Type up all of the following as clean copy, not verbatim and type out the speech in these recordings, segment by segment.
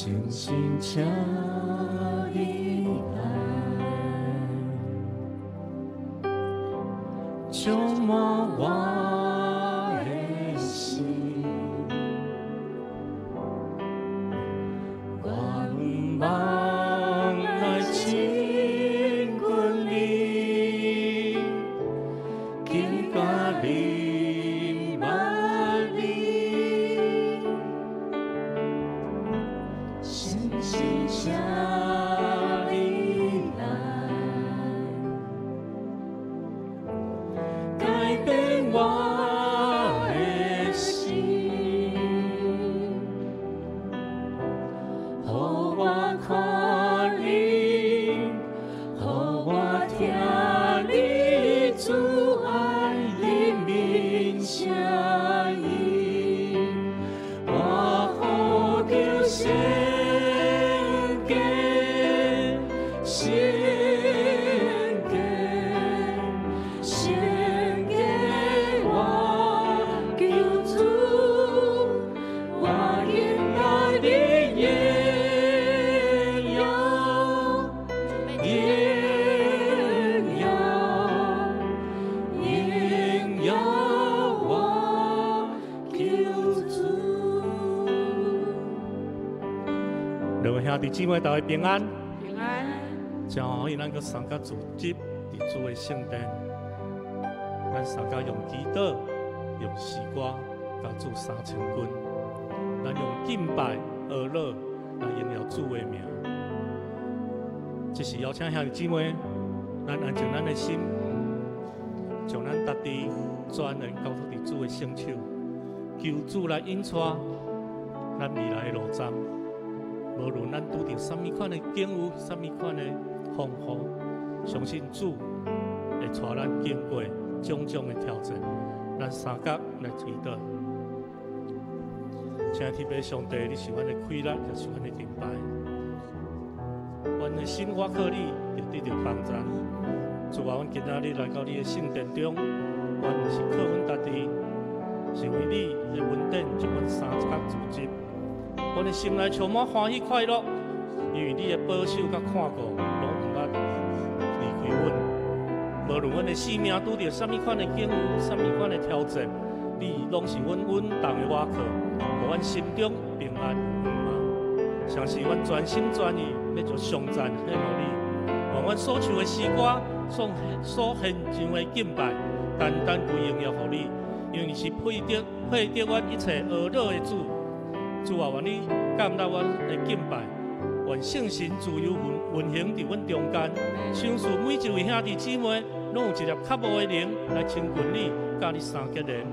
真心请你来，充满我的心。我唔望来亲近你，紧甲你万里。深深请你来，改变我的心，予我看你，予我听你主爱的名声音，我呼求圣洁，圣洁，圣洁，我救主，我应爱你荣耀，荣耀，荣耀我救主。两位兄弟姊妹，大家平安。平安。真欢喜，咱搁三甲组织伫主的圣殿，咱三甲用祈祷、用诗歌，甲主三千军，咱用敬拜、而乐来荣耀主的名。这是邀请兄弟姊妹，咱安静咱的心，将咱家己全然交托伫主的圣手，求主来引带咱未来的路站。无论咱拄着什么款的境遇、什么款的风雨，相信主会带咱经过种种的挑战。咱三角来祈祷，请天父上帝，你是阮的快乐，也是阮的敬拜。阮的心我靠你，就得到帮助。主啊，阮今仔日来到你的圣殿中，阮是靠阮家己，是为你的恩典将阮三角组织。阮的心内充满欢喜快乐，因为你的保守甲看顾，拢毋捌离开阮。无论阮的生命拄着什么款的境遇、什么款的挑战，你拢是阮稳当的瓦靠，互阮心中平安无忙。相信阮全心全意要做上赞献予你，愿阮所唱的诗歌、所献上的敬拜，单单归荣耀予你，因为你是配得阮一切恶乐的主。主啊，愿你感纳阮的敬拜，愿圣神自由运行伫阮中间，相信每一位兄弟姊妹拢有一粒较无的灵来亲近你，甲你相结连。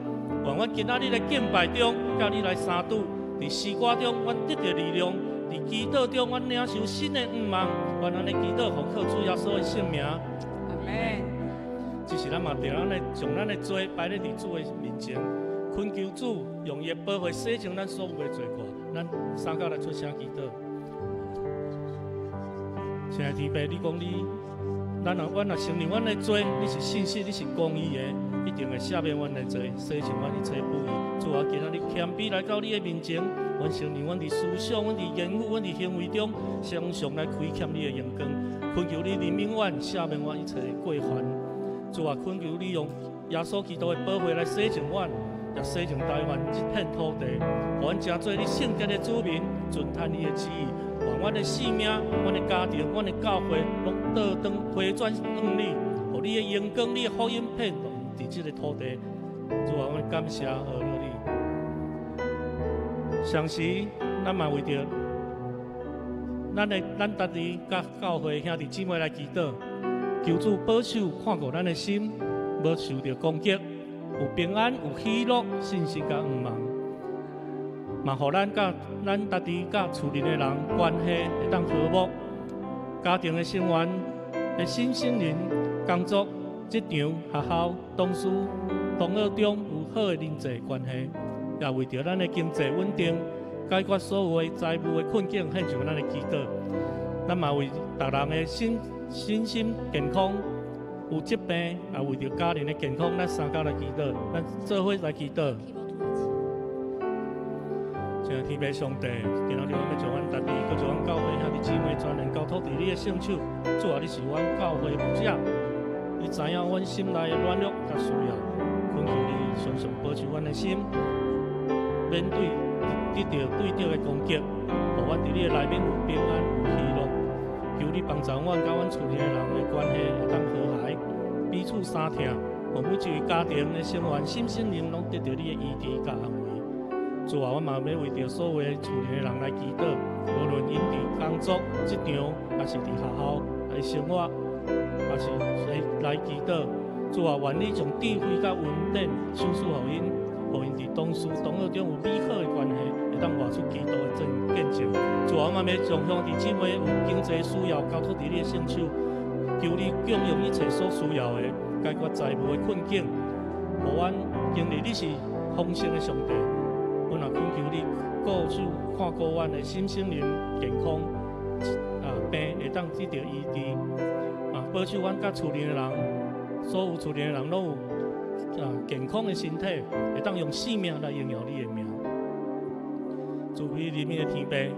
愿阮今仔日的敬拜中，甲你来相拄，伫诗歌中，阮得到力量；伫祈祷中，阮领受新的愿望。愿咱的祈祷奉靠主耶稣的圣名。阿门。只是咱嘛着咱来将咱的罪摆咧伫主的面前。恳求主用伊的保护洗净咱所有的罪过，咱三角来出声祈祷。亲爱的天父，你讲你，阮若承认阮的罪，你是信实，你是公义的，一定会赦免阮的罪，洗净阮一切不义。主啊，今仔日谦卑来到你的面前，阮承认阮伫思想、阮伫言语、阮伫行为中，常常来亏欠你的荣光。恳求你怜悯阮，赦免阮一切的过犯。主啊，恳求你用耶稣基督的保护来洗净阮。也洗净台湾这片土地，互阮成做你圣洁的子民，遵趁你的旨意，愿阮的性命、阮的家庭、阮的教会，拢倒转回转向你，互你的荣光、你的福音遍伫这个土地。主啊，阮感谢阿乐你。上时，咱嘛为着咱家己甲教会兄弟姊妹来祈祷，求主保守看顾咱的心，无受到攻击。有平安，有喜乐，信心甲愿望，嘛，互咱甲咱家己甲厝里的人关系会当和睦，家庭的成员的心灵、工作、职场、学校、同事、同学中有好的人际关系，也为着咱的经济稳定，解决所有的财务的困境，献上咱的祈祷。咱嘛为逐人的身心健康。有疾病，也为着家人的健康，咱三角来祈祷，咱做伙来祈祷。像天父上帝，今仔日我们将阮台北，佮将阮教会兄弟姊妹全然交托伫你的圣手。主啊，你是阮教会牧者，你知影阮心内的软弱甲需要，恳求你常常保守阮的心，免得到对着的攻击，互阮伫你的内面有平安有喜乐。求你帮助阮甲阮厝里的人的关系会当和谐，彼此相听，互每一位家庭的成员心心灵拢得到你的医治甲安慰。主啊，我嘛要为着所有的厝里的人来祈祷，无论因伫工作职场，还是伫学校来生活，还是来祈祷。主啊，愿你将智慧甲稳定赏赐互因，互因伫同事同学中有美好的关系，会当活出基督的真见证。主啊，我嘛要将兄弟姊妹有经济需要交托伫你的圣手，求你供应一切所需要的，解决财务的困境，互阮经历你是丰盛的上帝。阮也恳求你顾守看顾阮的心灵健康，病会当得到医治，保守阮甲厝里的人，所有厝里的人拢有健康的身体，会当用生命来荣耀你的名。主你里面的天父，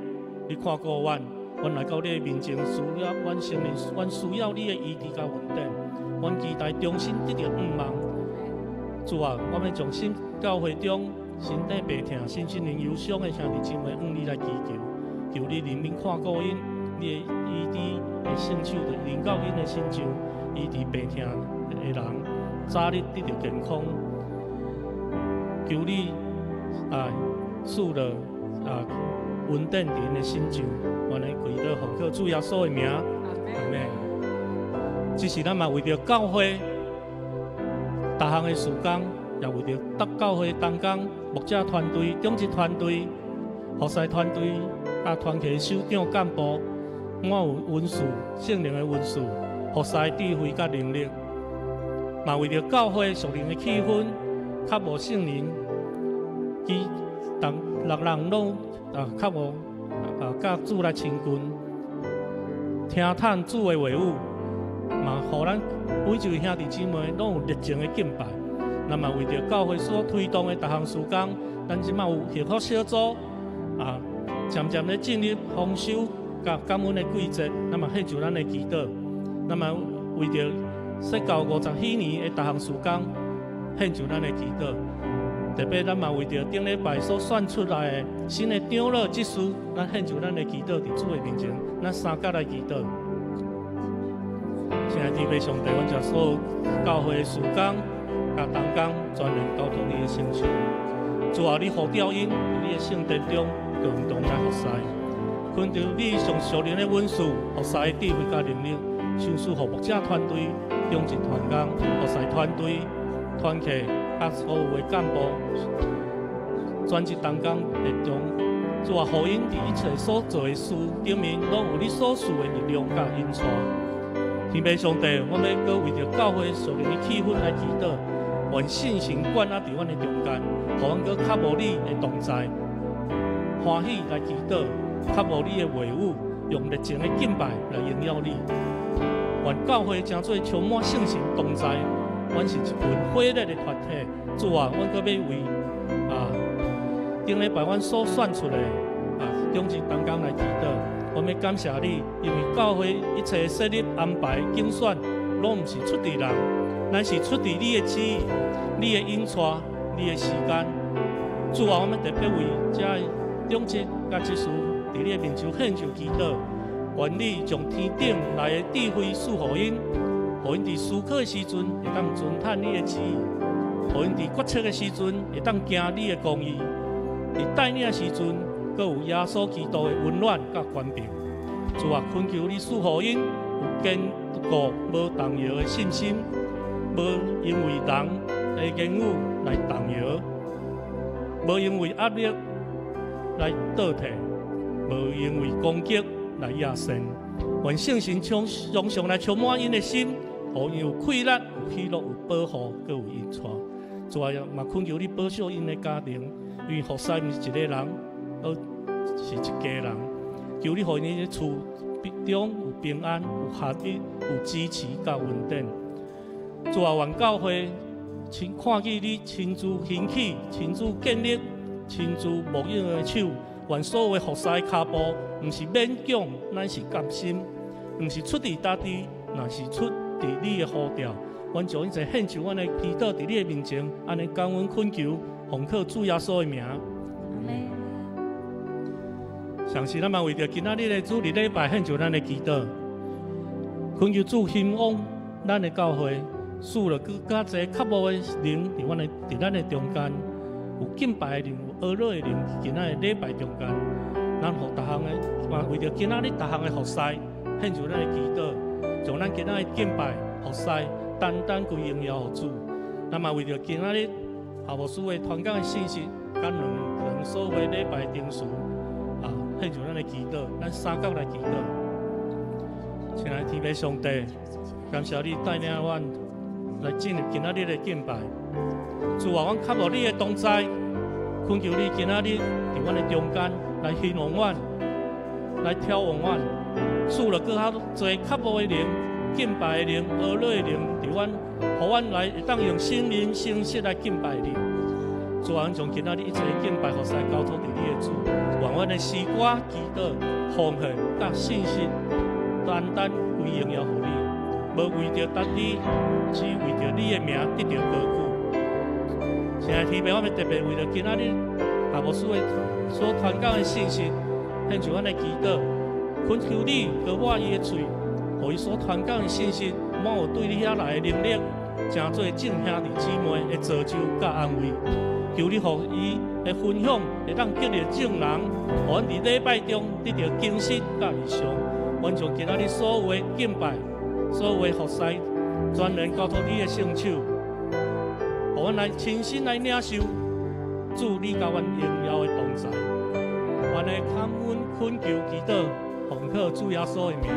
你看顾阮，阮来到你的面前，需要阮生命，阮需要你的医治甲稳定，阮期待重新得到盼望。主啊，我们从新教会中。身体病痛、心灵忧伤的兄弟姊妹，向你来祈求，求你怜悯看顾因，你的医治的圣手就临到因的身上，医治病痛的人，早日得到健康。求你赐了稳定伫因的心上，愿来跪倒奉靠主耶稣的名，阿门。这是咱嘛为着教会，各项的事工。也为着各教会同工、牧者团队、种植团队、服侍团队、团契首长干部，满有文士、圣灵的文士，服侍智慧甲能力，嘛为着教会属灵的气氛，较无圣灵，六人拢较无甲主来亲近，听探主的话语，嘛，互咱每一位兄弟姊妹拢有热情的敬拜。咱嘛为着教会所推动的各项事工，咱即马有协福小组渐渐咧进入丰收甲感恩的季节，咱嘛献上咱的祈祷。咱嘛为着说到50许年的各项事工，献上咱的祈祷。特别咱嘛为着顶礼拜所选出来的新的长老执事，咱献上咱的祈祷伫主的面前，咱三甲来祈祷。亲爱的天父上帝，阮将所有教会的事工。甲同工全然交托你的圣手，主啊，你呼召因伫你的圣殿中共同来服侍，恳求你上属灵的文士服侍的智慧甲能力，赏赐服牧者团队、种植团工、服侍团队、团契甲所有的干部，专职同工会中，主啊，互因伫一切所做的事顶面，拢有你所赐的力量甲引带。天父上帝，我们要为着教会属灵的气氛来祈祷。愿信心管啊伫阮的中间，互阮搁较无你的同在，欢喜来祈祷，较无你的话语，用热情的敬拜来荣耀你。愿教会诚做充满圣神同在，阮是一份火热的团体。主啊，阮搁要为顶礼拜阮所选出的种植同工来祈祷。我们感谢你，因为教会一切设立安排竞选，拢毋是出伫人。咱是出伫你的旨意、你的引带、你的时间。主啊，我们特别为这种植甲执事伫你的面前献上祈祷，愿你将天顶来的智慧赐予因，互因伫思考的时阵会当遵探你的旨意，互因伫决策的时阵会当行你的公义，伫带领的时阵，阁有耶稣基督的温暖甲权柄。主啊，恳求你赐予因有坚固无动摇的信心。无因为人的言语来动摇，无因为压力来倒退，无因为攻击来压身。愿圣神常常来充满因的心，互因有快乐、有喜乐、有保护，阁有引带。主啊，嘛恳求你保守因的家庭，因为服侍毋是一个人，而是一家人。求你互因的厝中有平安、有合一、有支持、甲稳定。主啊，愿教会看见你亲自兴起、亲自建立一亲自牧养的手，愿所有的服侍脚步，毋是勉强，乃是甘心；毋是出伫家己，乃是出伫你的呼召。阮将一切献上阮的祈祷伫你的面前，安尼感恩恳求，奉靠主耶稣的名。上时咱嘛为着今仔日的主日礼拜献上咱的祈祷，恳求主兴旺咱的教会，使了更加侪较无的灵伫咱的中间，有敬拜的灵，有娱乐的灵，今仔的礼拜中间，咱互逐项的，为着今仔日逐项的服侍，献上咱的祈祷，将咱今仔的敬拜服侍。单单归荣耀主，咱嘛为着今仔日下牧师的传讲的信息，甲两所有的礼拜定数献上咱的祈祷，咱三角来祈祷。亲爱的天父上帝，感谢你带领阮来进入今仔日的敬拜。主啊，阮较无你的同在，恳求你今仔日伫阮的中间来兴旺阮，来挑旺阮，使了更较侪较无的灵。敬拜的灵、娱乐的灵，伫阮，互阮来会当用心灵、诚实来敬拜你。主啊，阮将今仔日一切敬拜服侍交托伫你的主，愿阮的诗歌、祈祷、奉献、甲信息，单单归荣耀互你，无为着得你，只为着你的名得到高举。现在天父，我们特别为着今仔日下牧师所传讲的信息，献上阮的祈祷，恳求你给我伊的嘴。互伊所传讲的信息，满有对你遐来的能力，诚做众兄弟姊妹的造就甲安慰。求你互伊的分享，会当激励众人，互阮伫礼拜中得到惊喜甲异象。阮将今仔日所有的敬拜、所有的服侍，全然交托你的圣手，互阮来亲身来领受主你甲阮荣耀的同在。阮的感恩恳求祈祷，奉靠主耶稣的名。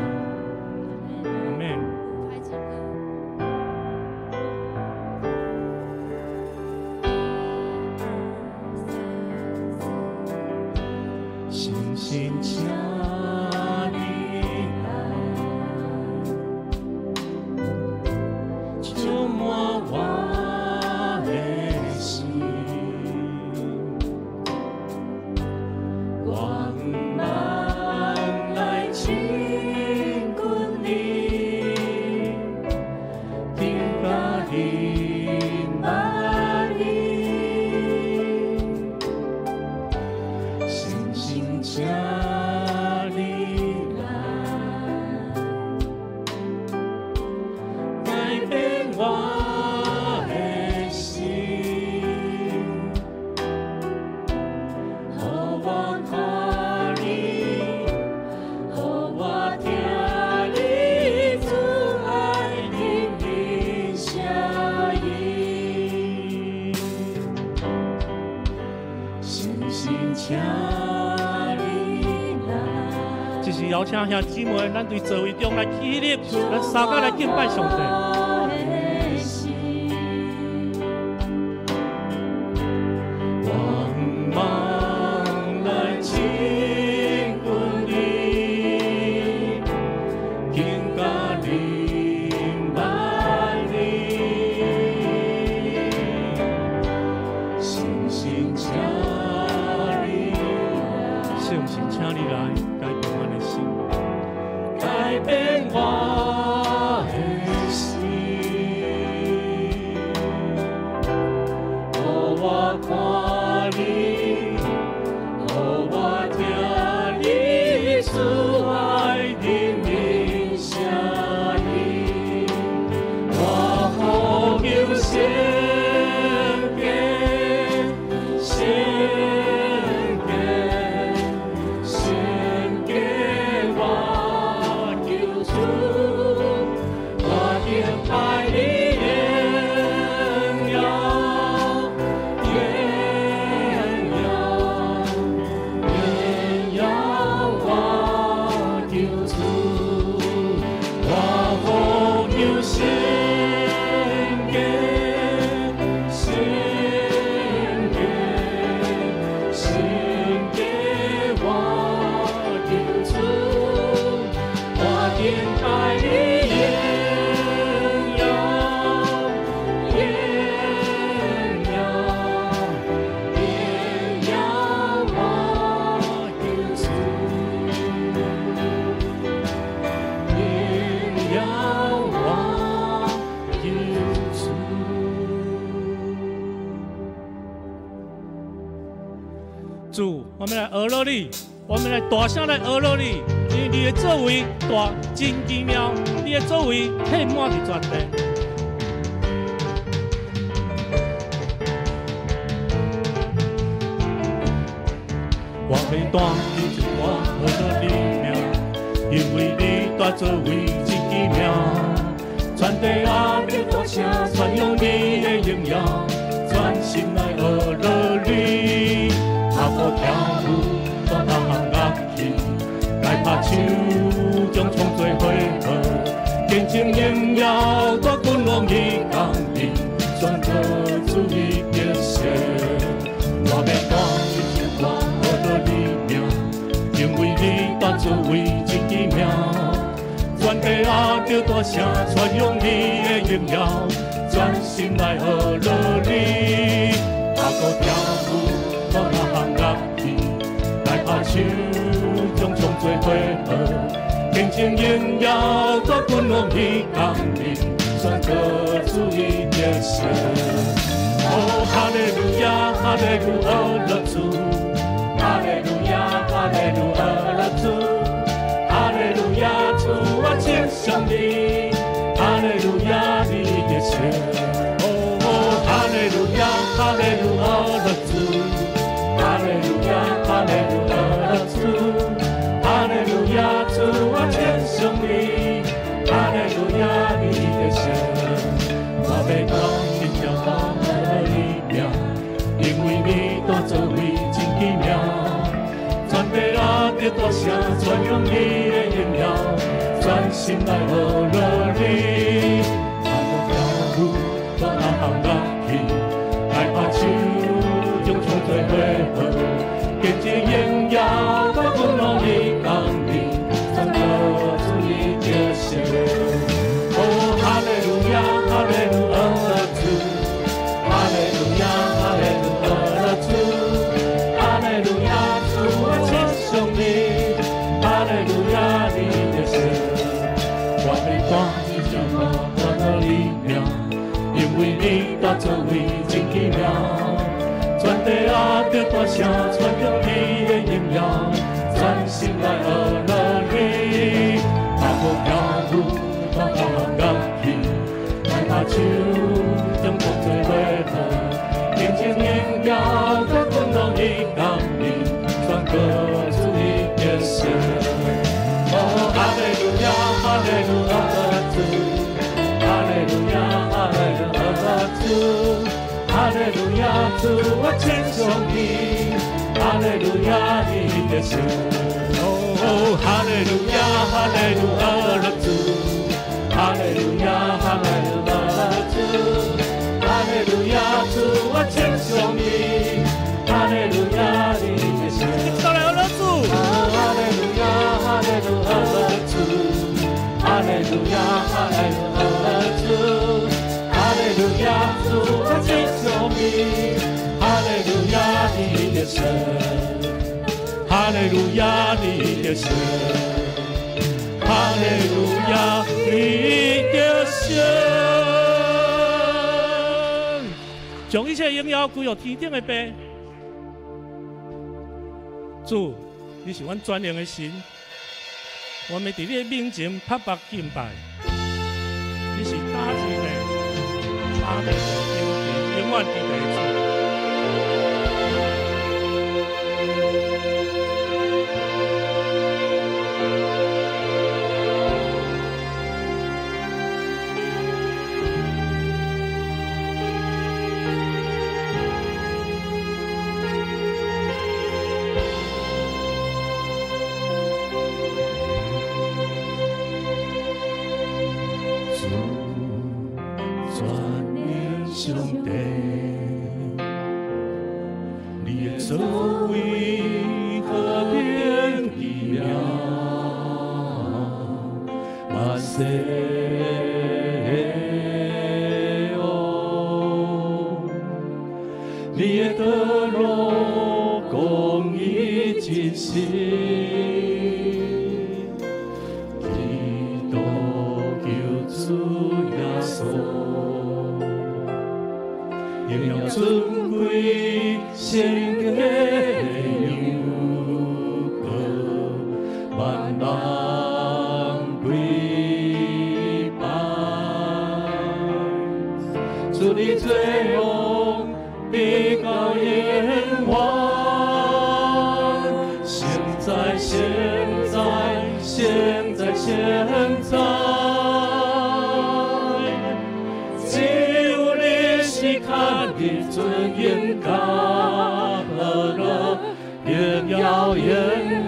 信心请你来，充满我的心，光芒来亲近你，听甲你玛丽，信心请你来，改变我的心，互我看你，互我听你主爱的名声音，信心请。就是邀请兄姊妹，咱对座位中来起立，咱三角来敬拜上帝。光芒来亲近你，听甲你玛丽，信心请你来，信心请你来。改变我的心，互我看你，互我听你主爱的名声音，我呼求圣洁，圣洁，圣洁我。主，我们来讹了你，我们来大声来讹了你，因为你的作为大真奇妙，你的作为遍满伫全地。我要单记住我讹了你名，因为你大作为真奇妙，全地阿要大声传扬你的荣耀，全心来讹了你。阿婆跳舞，大行乐器，来拍手，将创作伙合，见证荣耀，大君王伊降临，宣告主伊的圣。我要单记住我讹了你名，因为你大作为真奇妙，全地阿要大声传扬你的荣耀，全心来讹了你。阿婆跳舞。大行乐器，来拍手，将创作伙合，见证荣耀，大君王伊降临，宣告主伊的圣。哦，哈利路亚，哈利路亚主，哈利路亚，哈利路亚主，哈利路亚主，我敬上你，哈利路亚你的圣。哦，哈利路亚，哈利路亚主。哈利路亚，哈利路亚主，哈利路亚主，我敬上你，哈利路亚你的圣。我要讲一条我的你名，因为你大作为真奇妙，全地阿要大声传扬你的荣耀，全心来讹了你。阿婆跳舞，大行乐器，来拍手。将创作伙合，见证荣耀，大君王伊降临，宣告主伊的圣。哦，哈利路亚，哈利路亚主，哈利路亚，哈利路亚主，哈利路亚主，我敬上你，哈利路亚你的圣。我要单记住我的你名，因为你大作为真奇妙。全地阿要大声传扬你的荣耀，全心来讹了你。阿婆跳舞，大行乐器，来拍手，将创作伙合，见证荣耀，大君王伊降临，宣告主伊的圣。哦，哈利路亚，哈利路亚主，哈利路亚，哈利路亚主。哈利路亚主，我敬上你，哈利路亚你的圣。哦，哈利路亚，哈利路亚主，哈利路亚，哈利路亚主，哈利路亚主，我敬上你，哈利路亚你的圣。到来了主，哈利路亚，哈利路亚主，哈利路亚，哈利路亚主。哈利路亚主，我敬上你，哈利路亚你的圣，哈利路亚你的圣，哈利路亚你的圣。将一切荣耀归于天顶的爸。主，你是阮全能的神，我们伫你的面前拍白敬拜，你是大智的。阿们，永远伫在主。上帝，你的作为何等奇妙，万世哦，你的道路公义真实，基督救主耶稣。荣耀尊贵，圣洁的荣现在，只有你是看你尊严高了，荣耀荣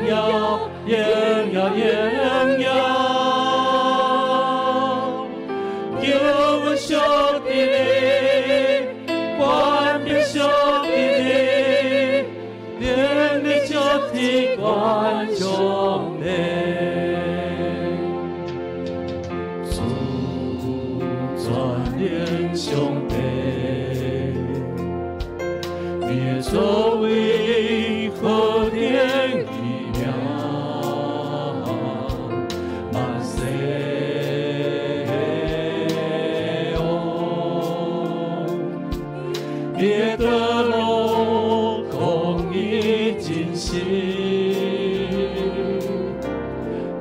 耀荣耀荣耀，叫阮属于你，冠冕属于你，令你足体冠上你。上帝，你的作为何等奇妙，万世哦，你的道路公义真实，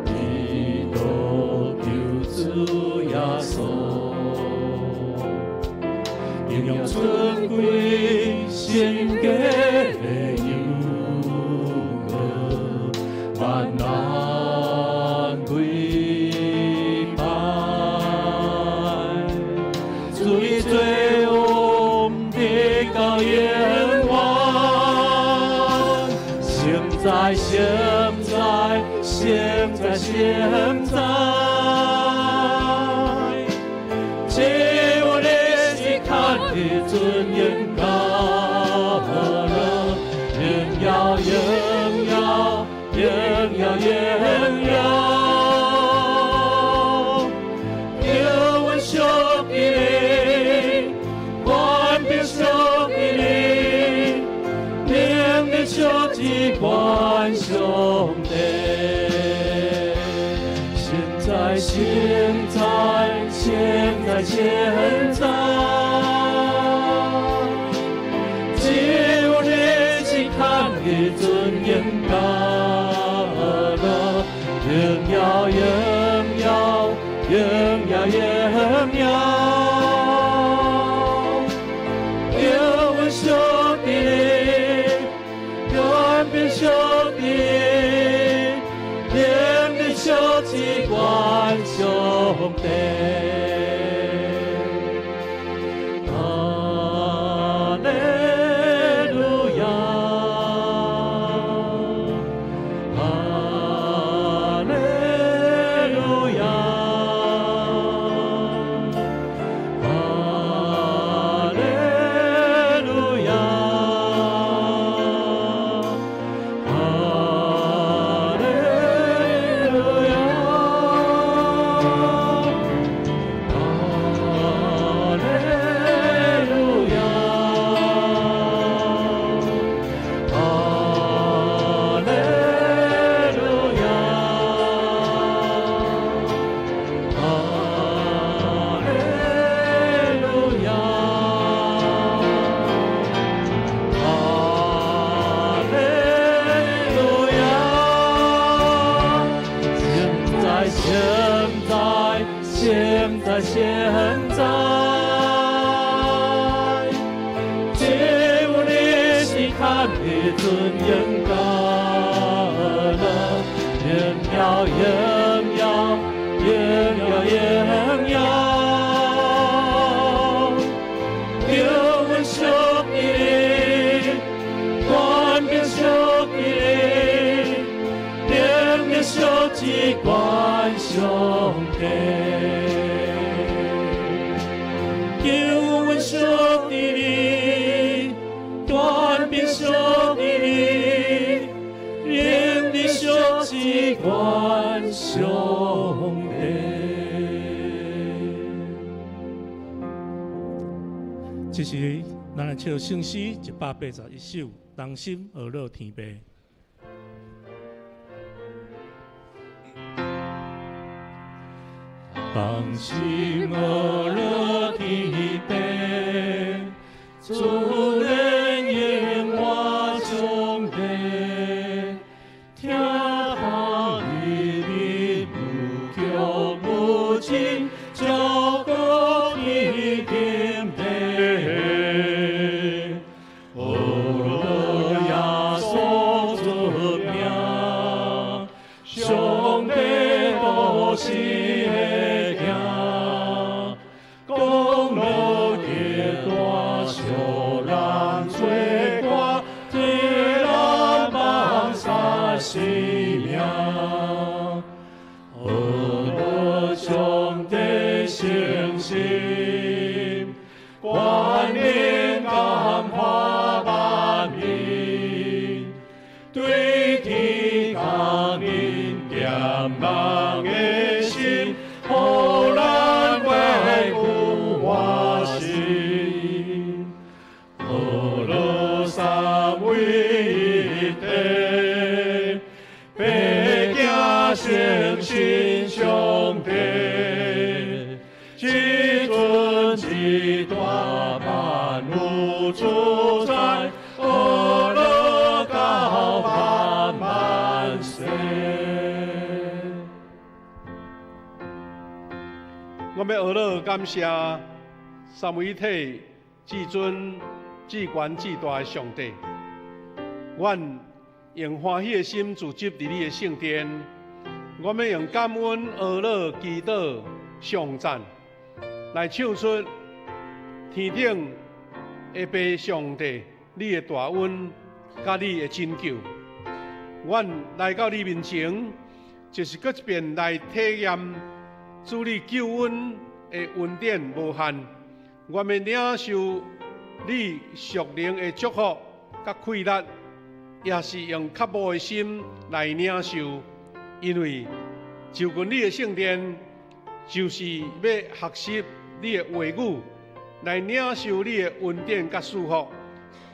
你都救主耶稣。用尊贵献给有我，万难归拜，最最我的高愿望，现在现在现在现在。尊严高了，荣耀荣耀荣耀荣耀，叫阮属于你，冠冕属于你，令你足之冠上帝。现在现在现在现在。尊严高了，荣耀荣耀荣耀荣耀，叫阮属于你，冠冕属于你，令你足之冠上帝。尊严高了，荣耀荣耀荣耀荣耀，叫阮属于你，冠冕属于你，令你属之冠上帝，叫阮属于你，冠冕属于你，令你属之冠上帝。这是咱来唱圣诗181首，人心而乐天悲。人心而乐天悲，主人言我中悲，听他语里不求不尽，照顾你天悲。哦呀，所作命，上帝都生命，何乐上帝诚心，观念感化万民，对天感恩咸人的心，互咱怀古欢喜，何乐三位一体，白行诚心上帝，一尊一大万物主宰，何乐到万万世。我们学乐感谢三位一体、至尊、至权、至大的上帝。阮用欢喜的心聚集伫你的圣殿，我们用感恩、学乐、祈祷、颂赞，来唱出天顶的爸上帝，你的大恩，甲你的拯救。阮来到你面前，就是搁一遍来体验主你救恩的恩典无限。我们领受你属灵的祝福甲快乐，也是用较无的心来领受，因为就近你的圣殿，就是要学习你的话语，来领受你的恩典甲祝福，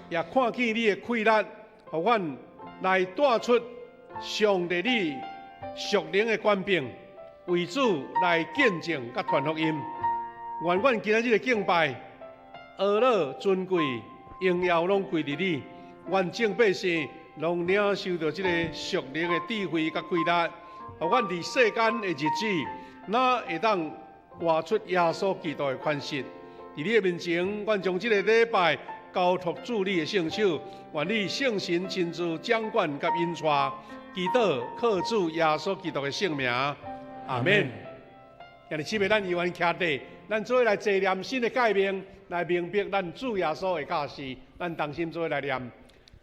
也看见你的快乐，互阮来带出上帝你属灵的权柄，为主来见证甲传福音。愿阮今仔日的敬拜、学乐、尊贵、荣耀拢归伫你。愿众百姓拢领受到这个属灵的智慧甲快乐，互阮伫世间的日子，哪会当活出耶稣基督的款式。伫你的面前，阮将这个礼拜交托主你的圣手，愿你圣神亲自掌管甲引带，祈祷靠主耶稣基督的圣名，阿门。今日姊妹，咱依然徛地，咱做伙来纪念新的改变，来明白咱主耶稣的教示。咱同心做伙来念：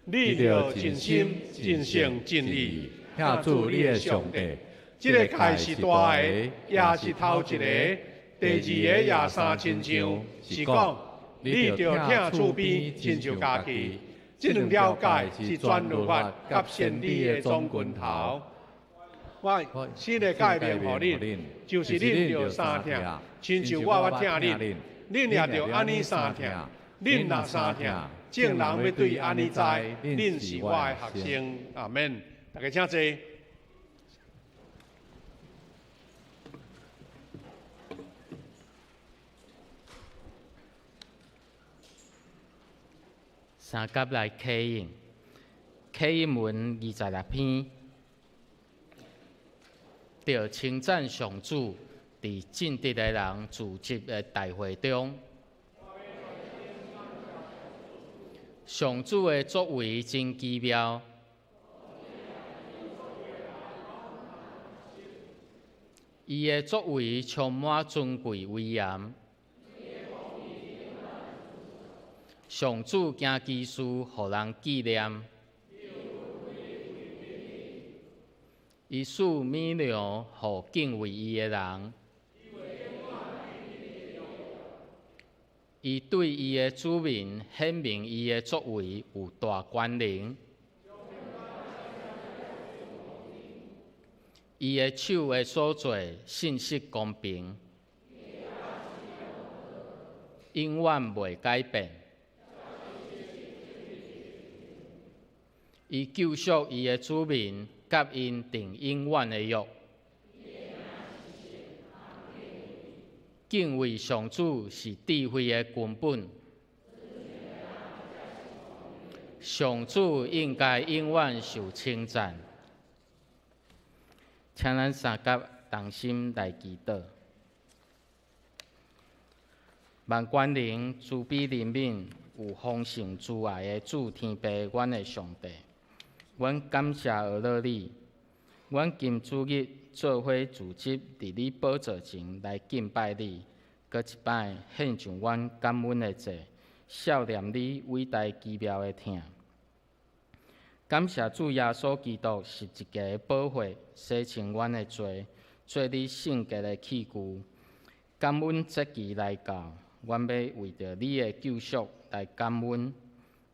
你要尽心、尽性、尽意，遐主你的上帝。这个开是大个，也是头一个。第二个也三亲像，是讲你要听厝边，亲像家己。这两条界是全律法甲先知的总拳头。我新的改变予恁，就是恁要三听，亲像我听恁，恁也要安尼三听。恁若三听，众人要对安尼知，恁是我的学生。阿门。大家请坐。三甲来启应，启应文26篇，着称赞上主伫正直的人聚集的大会中，上主的作为真奇妙，伊的作为充满尊贵威严。上主行奇事，互人纪念。伊使美良，互敬畏伊的人。伊对伊的子民显明伊的作为有大权能。伊的手的所做，信实公平，永远袂改变。伊救赎伊的子民，甲因定永远的约。敬畏上主是智慧的根本。上主应该永远受称赞。请咱三甲同心来祈祷。万关灵慈悲怜悯，有丰盛慈爱的主天父，阮的上帝。阮感谢而乐你，阮今主日做伙聚集伫你宝座前来敬拜你，搁一摆献上阮感恩的祭，少念你伟大奇妙的听。感谢主耶稣基督十字架的保护，洗清阮的罪，做你圣洁的器具。感恩节期来到，阮要为着你的救赎来感恩，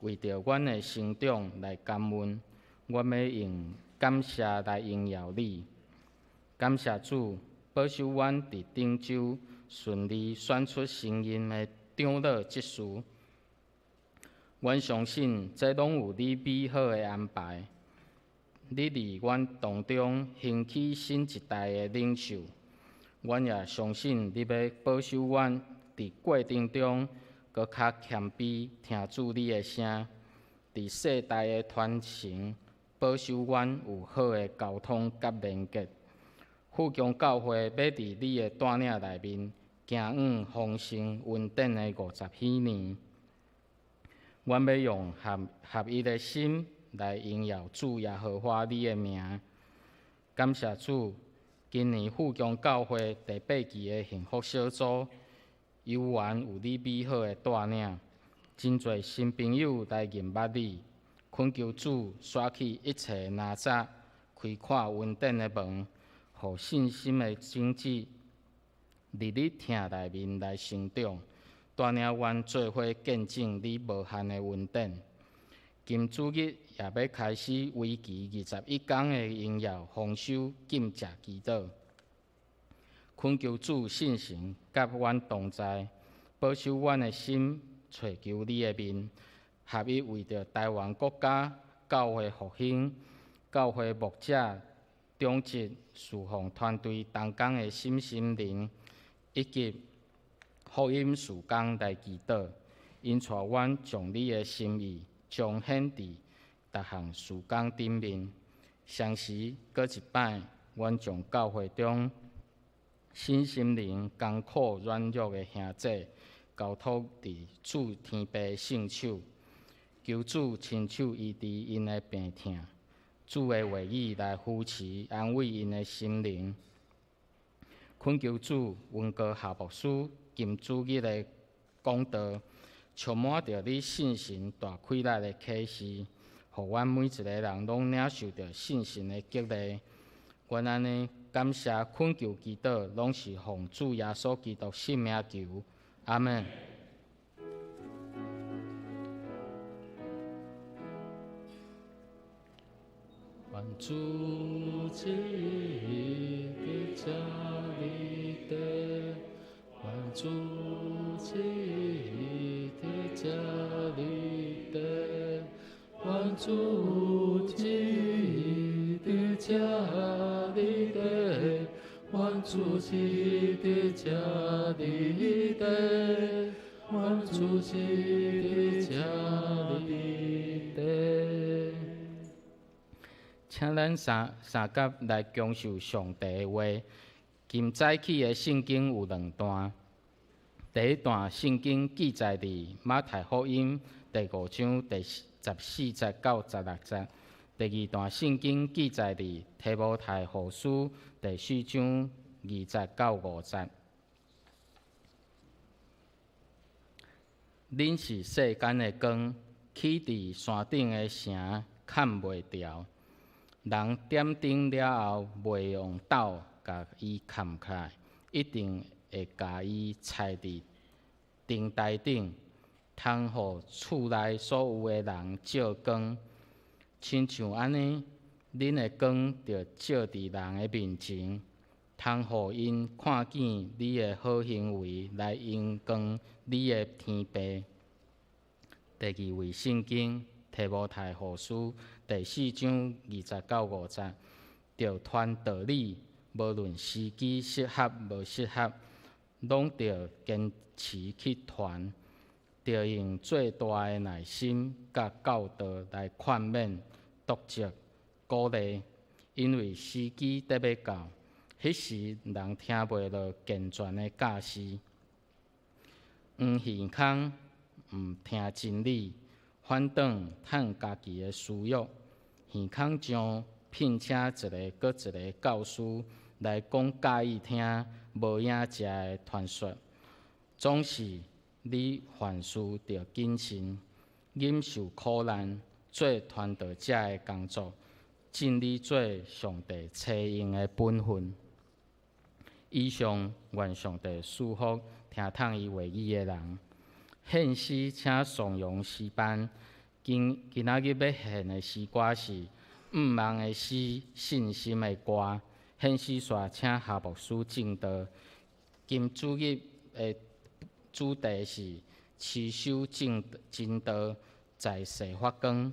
为着阮的成长来感恩。阮要用感谢来荣耀你。感谢主保守阮伫顶州顺利选出新任的长老执事。阮相信这拢有你美好的安排。你伫阮当中兴起新一代的领袖。阮也相信你要保守阮伫过程中，搁较谦卑听主你的声，伫世代的传承，保守阮有好的交通甲连结。富强教会要伫你的带领内面，行往丰盛稳定的50许年。阮要用合一的心来荣耀主耶和华你的名。感谢主。今年富强教会第8期的幸福小组，有缘有你美好的带领，真侪新朋友来认捌你，恳求主刷去一切哪吒，开阔稳定的门，互信心的种子伫你听内面来成长，带领阮做伙见证你无限的稳定。今主日也要开始为期21天的荣耀丰收禁食祈祷，恳求主信神甲阮同在，保守阮的心，找求你的面，合一为着台湾国家教会复兴、教会牧者、长职、侍奉团队同工的心灵，以及福音事工来祈祷，因带阮将你的心意彰显伫逐项事工顶面。相时过一摆，阮将教会中心灵艰苦软弱的兄弟，交托伫主天父的圣手，求主亲手医治因的病痛，主的话语来扶持安慰因的心灵。恳求主温哥夏牧师今主日的讲道，充满着你信心大开力的启示，互阮每一个人拢领受着信心的激励。阮安尼感谢恳求祈祷，拢是奉主耶稣基督圣名求，阿门。愿主基的家里的，愿主基的家里的，愿主基的家里的，愿主基的家里的，愿主基的家里的。请咱三甲来恭受上帝的话。今早起的圣经有2段，第一段圣经记载伫马太福音第5章第14节到16节，第二段圣经记载伫提摩太后书第4章20到5节。恁是世间的光，起伫山顶的城看袂牢。人点灯了后，袂用斗甲伊砍起来，一定会甲伊插伫灯台顶，通互厝内所有的人照光。亲像安尼，恁的光着照伫人的面前，通互因看见你的好行为，来荣光你的天父。第二位圣经。提摩太后书第4章20到5节，着传道理，无论时机适合无适合，拢着坚持去传，着用最大的耐心甲教导来劝勉、督责、鼓励，因为时机得要到，迄时人听袂落健全的教示，耳耳孔，毋听真理。反倒趁家己的私欲，耳孔上聘请一个搁一个教师来讲介意听、无影食的传说。总是你凡事着谨慎，忍受苦难，做传道者的工作，尽力做上帝册用的本分。以上愿上帝祝福听透伊话语的人。献诗请颂扬诗班，今仔日要献的诗歌是毋忘的诗，信心的歌。献诗煞请夏牧师正道。今主日的主题是持守真道，在世发光。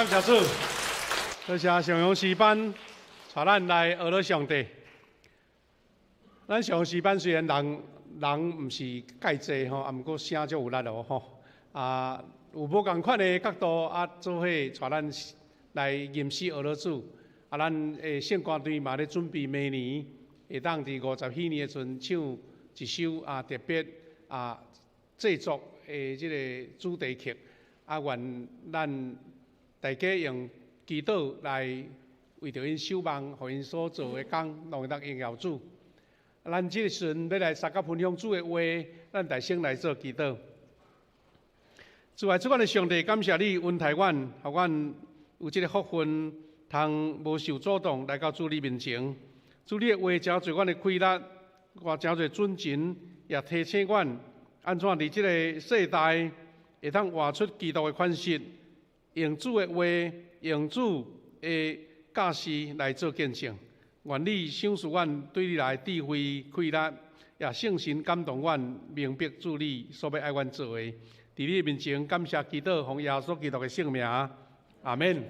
谢主，多谢上勇诗班带咱来学了上帝。咱上勇诗班虽然人毋是介济吼，啊，毋过声足有力哦吼。啊，有无共款的角度啊，做伙带咱来吟诗学了主。啊，咱圣歌队嘛咧准备明年会当伫50喜年的时阵唱一首啊特别啊制作的即个主题曲。啊，愿咱大家用祈祷来为着因守望，互因所做的工，拢会当荣耀主。咱即个时阵要来三甲分享主的话，咱大声来做祈祷。主啊，主阮的上帝，感谢你恩待阮，互阮有即个福分，通无受阻挡来到主你面前。主你的话真侪阮的快乐，我真侪准情，也提醒阮安怎伫即个世代。会通活出基督的款式，用主的话，用主的教示来做见证。愿你赏赐阮对你来智慧快乐，也圣神感动阮明白主你所要爱阮做的。伫你面前感谢基督，奉耶稣基督的圣名，阿门。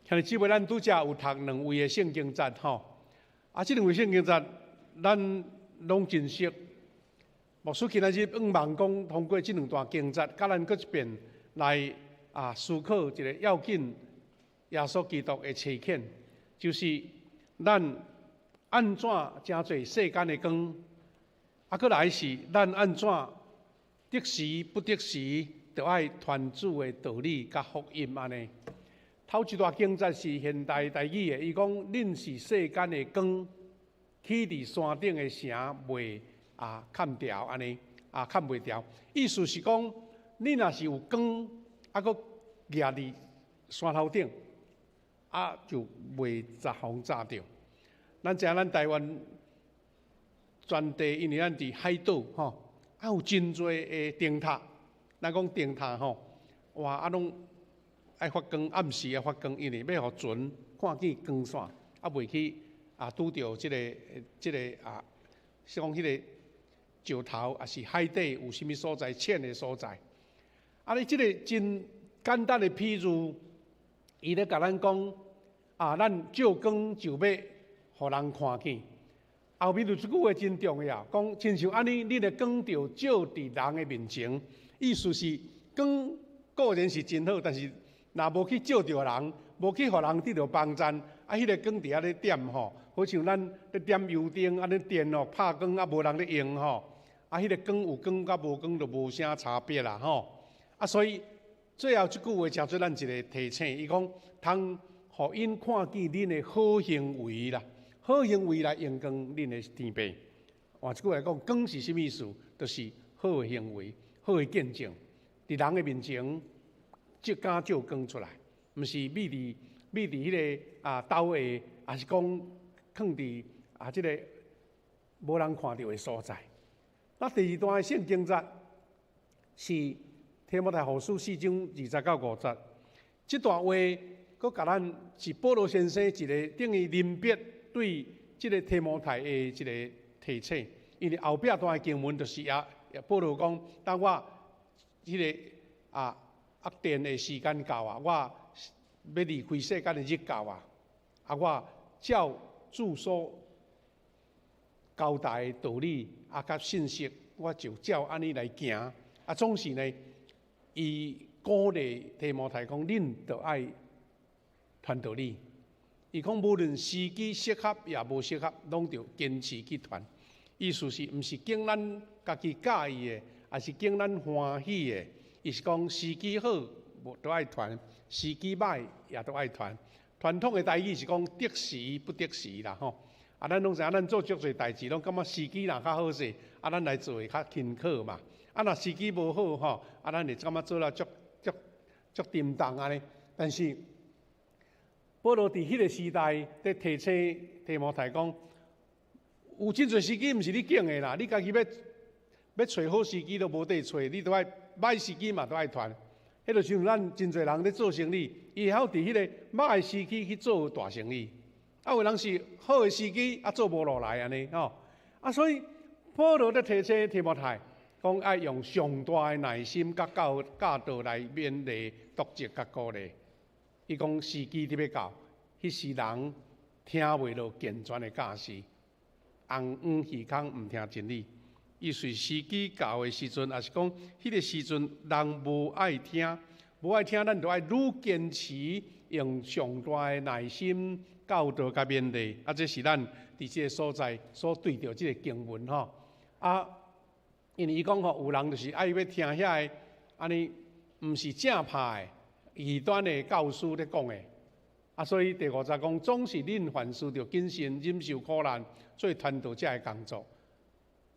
兄弟姊妹，咱拄则有读2位的圣经节吼，啊，这2位圣经节咱拢真熟。牧师今仔日盼望讲，通过这2段经节，甲咱搁一遍来思考一个要紧耶稣基督的切遣，就是咱安怎真侪世间的光，啊，搁来是咱安怎得时不得时，就爱传主的道理甲福音安尼。头一段经节是现代台语的，伊讲恁是世间的光，起伫山顶的城袂。看掉安尼看袂掉，意思是讲，你若是有光，啊，搁徛伫山头顶，啊，就袂遭风炸着。咱知影咱台湾全地，因为咱伫海岛吼，啊有真侪的灯塔。咱讲灯塔吼，哇，啊拢爱发光，暗时啊发光，因为要互船看见光线，啊袂去拄着即个是讲迄个。石头也是海底有啥物所在浅的所在，你即个真简单的譬如，伊咧甲咱讲咱照光就要互人看见。后面有一句话真重要，讲亲像安尼，你的光就照伫人的面前，意思是光固然是真好，但是若无去照着人，无去互人得到帮助，迄个光伫遐咧点吼，好像咱咧点油灯，安尼电哦拍光无人咧用吼。迄个光有光甲无光就无啥差别啦吼。所以最后一句话诚做咱一个提醒，伊讲通互因看见恁的好行为啦，好行为来阳光恁的天父。换一句话讲，光是啥物意思？就是好的行为、好的见证，伫人的面前就敢照光出来，毋是秘伫迄个兜下，也是讲放伫即个无人看到的所在。那第2段的圣经节是提摩太后书4章20到50节，这段话佫甲咱是保罗先生一个等于临别对这个提摩太的一个提醒，因为后壁段的经文就是保罗讲，当我迄个恶电的时间到我要离开世间的日到我照主所交代的道理甲信息，我就照安尼来行。总是呢，伊鼓励提摩太讲，恁着爱传道理。伊讲无论时机适合也无适合，拢着坚持去传。意思是毋是经咱家己介意的，也是经咱欢喜的。伊是讲时机好，无都爱传；时机歹也都爱传。传统的台语是讲得时不得时啦吼。咱拢知影，咱做足侪代志，拢感觉时机若较好势，咱来做会较轻巧嘛。若时机无好吼，咱就感觉做了足沉重安尼。但是保罗伫迄个时代，在提醒提摩太讲，有真侪时机毋是你拣的啦，你家己要找好时机都无得找，你都爱歹时机嘛都爱传。迄就像咱真侪人咧做生意，伊会晓伫迄个歹的时机去做大生意。有人是好的时机做无落来安尼吼，所以保罗咧提醒提摩太，讲爱用上大的耐心甲教导来勉励、督责甲鼓励。伊讲时机伫要到，迄时人听袂落健全的教示，红黄耳孔毋听真理。伊随时机到的时阵，也是讲迄个时阵人无爱听，无爱听，咱就爱愈坚持用上大的耐心教导甲勉励。啊，这是咱伫即个所在所对着即个经文吼。啊，因为伊讲吼，有人就是爱要听遐个安尼，毋是正派的异端的教师咧讲的。啊，所以第50讲，总是恁凡事着谨慎，忍受苦难，做传道者的工作。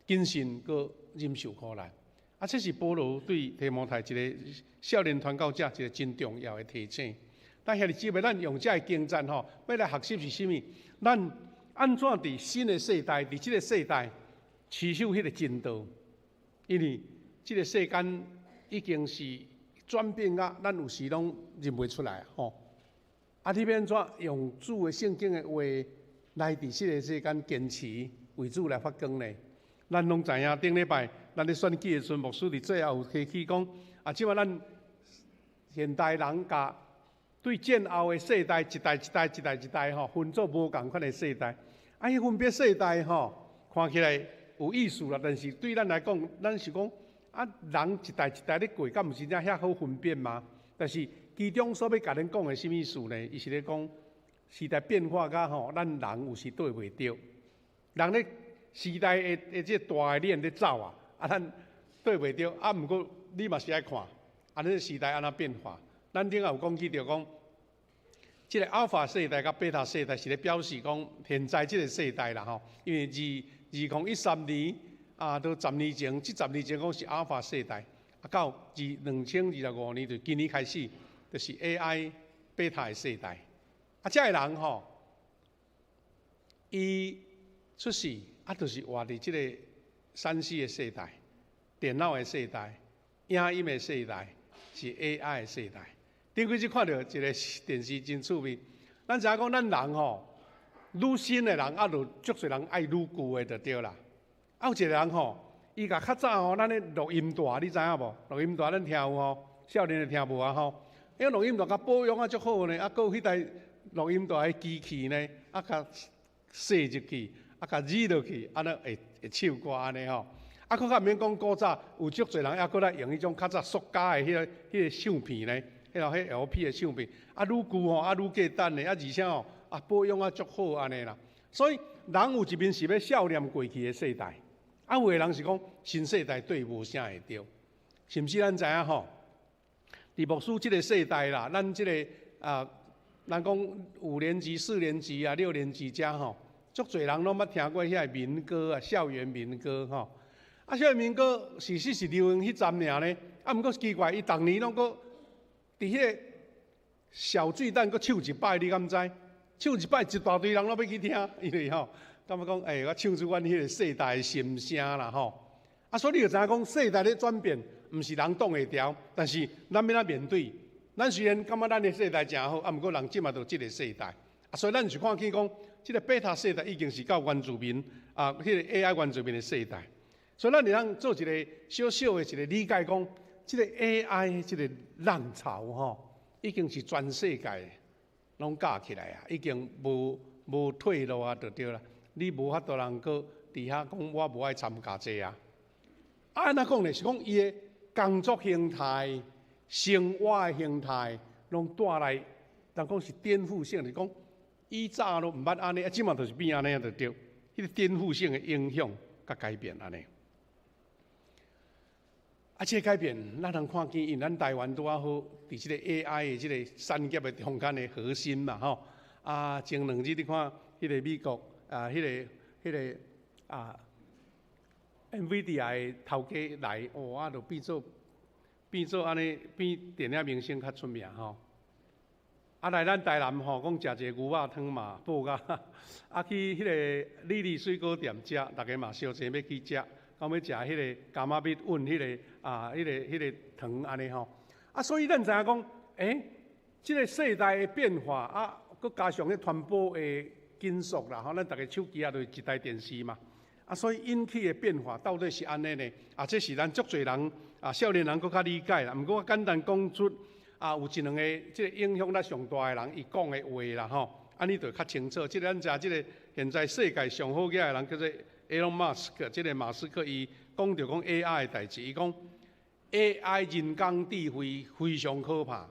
谨慎搁忍受苦难，啊，这是保罗对提摩太一个少年传教者一个真重要的提醒。但兄弟姊妹，咱用这个经验吼，要来学习是甚物？咱安怎伫新的世代，伫这个世代持守迄个真道？因为这个世间已经是转变啊，咱有时拢认袂出来吼。啊，你要安怎用主的圣经的话来伫这个世间坚持为主来发光呢？咱拢知影，顶礼拜咱咧选举的时阵，牧师伫最后有提起讲，啊，即摆咱现代人甲对战后的世代，一代吼，分做无共款的世代。啊，迄分别世代吼，看起来有意思啦，但是对咱来讲，咱是讲啊，人一代咧过，敢毋是真遐好分辨吗？但是其中所要甲恁讲的什么意思呢？伊是咧讲时代变化甲吼，咱人有时对袂着，人咧。时代的这大的链在走啊，啊，咱对袂着啊。毋过你嘛是爱看，啊，这时代安怎变化？咱顶下有讲起着讲，这个 Alpha 世代甲 Beta 世代是咧表示讲现在这个世代啦吼，因为2013年啊，到10年前，这10年前讲是 Alpha 世代，啊，到2025年就今年开始，就是 AI Beta 的世代。啊，这个人吼，伊出世。啊，就是活伫即个3C 的世代、电脑的世代、影音的世代，是 AI 的世代。顶几日看到一个电视真趣味，咱知影讲咱人吼，愈新的人啊，就足侪人爱愈旧的就对啦。啊，有一个人吼，伊甲较早吼，咱咧录音带，你知影无？录音带咱听有吼，少年的听无啊吼。因为录音带甲保养啊足好呢，啊，搁有迄台录音带的机器呢，啊，甲洗入去。啊，甲移落去，安尼会唱歌安尼吼。啊，佫较毋免讲古早有足侪人还佫来用迄种较早塑胶的迄个相片呢，迄 LP 的相片，啊，愈旧吼，啊，愈价值的，啊，而且吼，啊，保养啊足好安尼啦。所以人有一面是要悼念过去的世代，啊，有的人是讲新世代对无啥会着，甚至咱知影吼，伫牧师即个世代啦，咱即个咱讲5年级、4年级啊、6年级遮吼。足侪人拢捌听过遐民歌啊，校园民歌吼。啊，校园民歌是流行迄阵尔呢。啊，毋过奇怪，伊逐年拢搁伫迄个小巨蛋搁唱一摆，你敢知？唱一摆，一大堆人拢要去听，因为吼，感觉讲，我唱出阮迄个世代的心声啦吼。啊，所以你就知影讲，世代咧转变，毋是人挡会牢，但是咱要怎面对？咱虽然感觉咱的世代诚好，啊，毋过人即嘛就即个世代。啊，所以咱是看见讲。这个贝塔世代已经是到原住民啊，迄个 AI 原住民的世代，所以咱会做一个小小的一个理解，讲这个 AI 这个浪潮吼，已经是全世界拢架起来啊，已经无退路啊，就对啦。你无法度人搁伫遐讲我无爱参加这啊。啊，安怎讲呢？是讲伊的工作形态、生活的形态，拢带来，人讲是颠覆性，是讲。以早都毋捌安尼，啊，即嘛就是变安尼就对，迄个颠覆性的影响甲改变安尼。啊，这个改变，咱通看见，因咱台湾拄啊好，伫即个 AI 的即个产业的中间的核心嘛，吼。啊，前2日你看，迄个美国啊，迄个啊 ，NVIDIA 的头家来，啊，就变做安尼，变电影明星较出名吼。啊，来咱台南吼，讲食一个牛肉汤嘛，报甲啊去迄个丽丽水果店食，大家嘛烧钱要去食，到要食迄个柑仔蜜อุ่迄个啊，迄个糖安尼吼。啊，所以咱知影讲，即个世代的变化啊，佮加上迄传播的技术啦，吼，咱大家手机啊都一台电视嘛。所以引起的变化到底是安尼呢？这是咱足侪人少年人搁较理解啦。毋过我简单讲出有一两个即个影响咱上大的人伊讲的话啦吼，你就较清楚。咱遮即个现在世界上好嘅人叫做 Elon Musk， 即个马斯克伊讲着讲 AI 的代志，伊讲 AI 人工智慧非常可怕，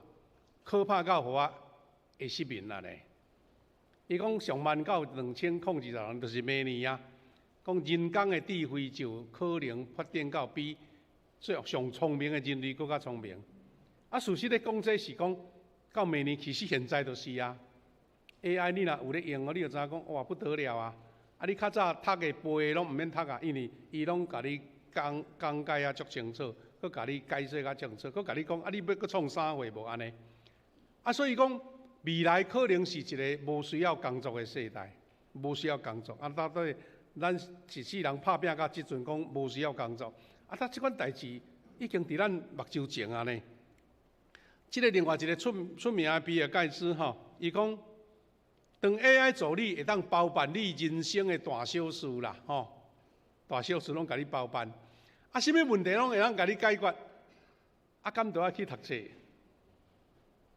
可怕到互我会失眠啦咧。伊讲上万到2020年就是明年啊。讲人工的智慧就可能发展到比最上聪明的人类更加聪明。事实咧讲，这是讲到明年，其实现在就是啊。AI 你若有咧用，你就知影讲哇不得了啊！你较早读的背拢毋免读啊，因为伊拢甲你讲解啊足清楚，佮甲你解释较清楚，佮甲你讲你要佮创啥货无安尼。所以讲未来可能是一个无需要工作的世代，无需要工作到底。咱一世人拍拼到即阵，讲无需要工作，即款代志已经伫咱目睭前啊呢。即个另外一个出名的比尔盖茨吼，伊讲，当 AI 助理会当包办你人生的大小事啦，吼，大小事拢甲你包办，什么问题拢会当甲你解决，敢都要去读册，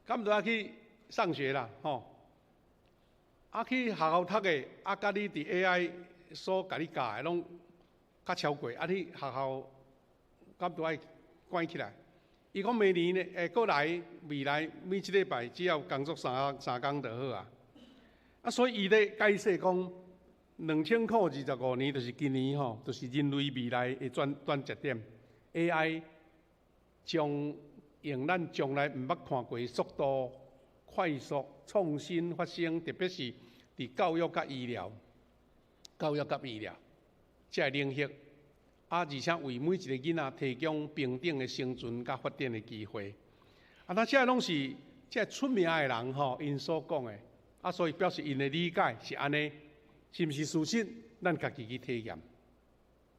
敢都要去上学啦，吼，去学校读的，甲你伫 AI。所甲你教的拢较超过，你学校敢都爱关起来。伊讲明年呢，过来未来每一礼拜只要工作3工就好啊。所以伊咧解释讲，2025年就是今年吼，就是人类未来的转折点。AI 将用咱从来毋捌看过的速度、快速、创新发生，特别是伫教育甲医疗。这个领域，而且为每一个囡仔提供平等的生存甲发展的机会。这拢是这出名的人吼，因所讲的，所以表示因的理解是安尼，是毋是事实？咱家己去体验。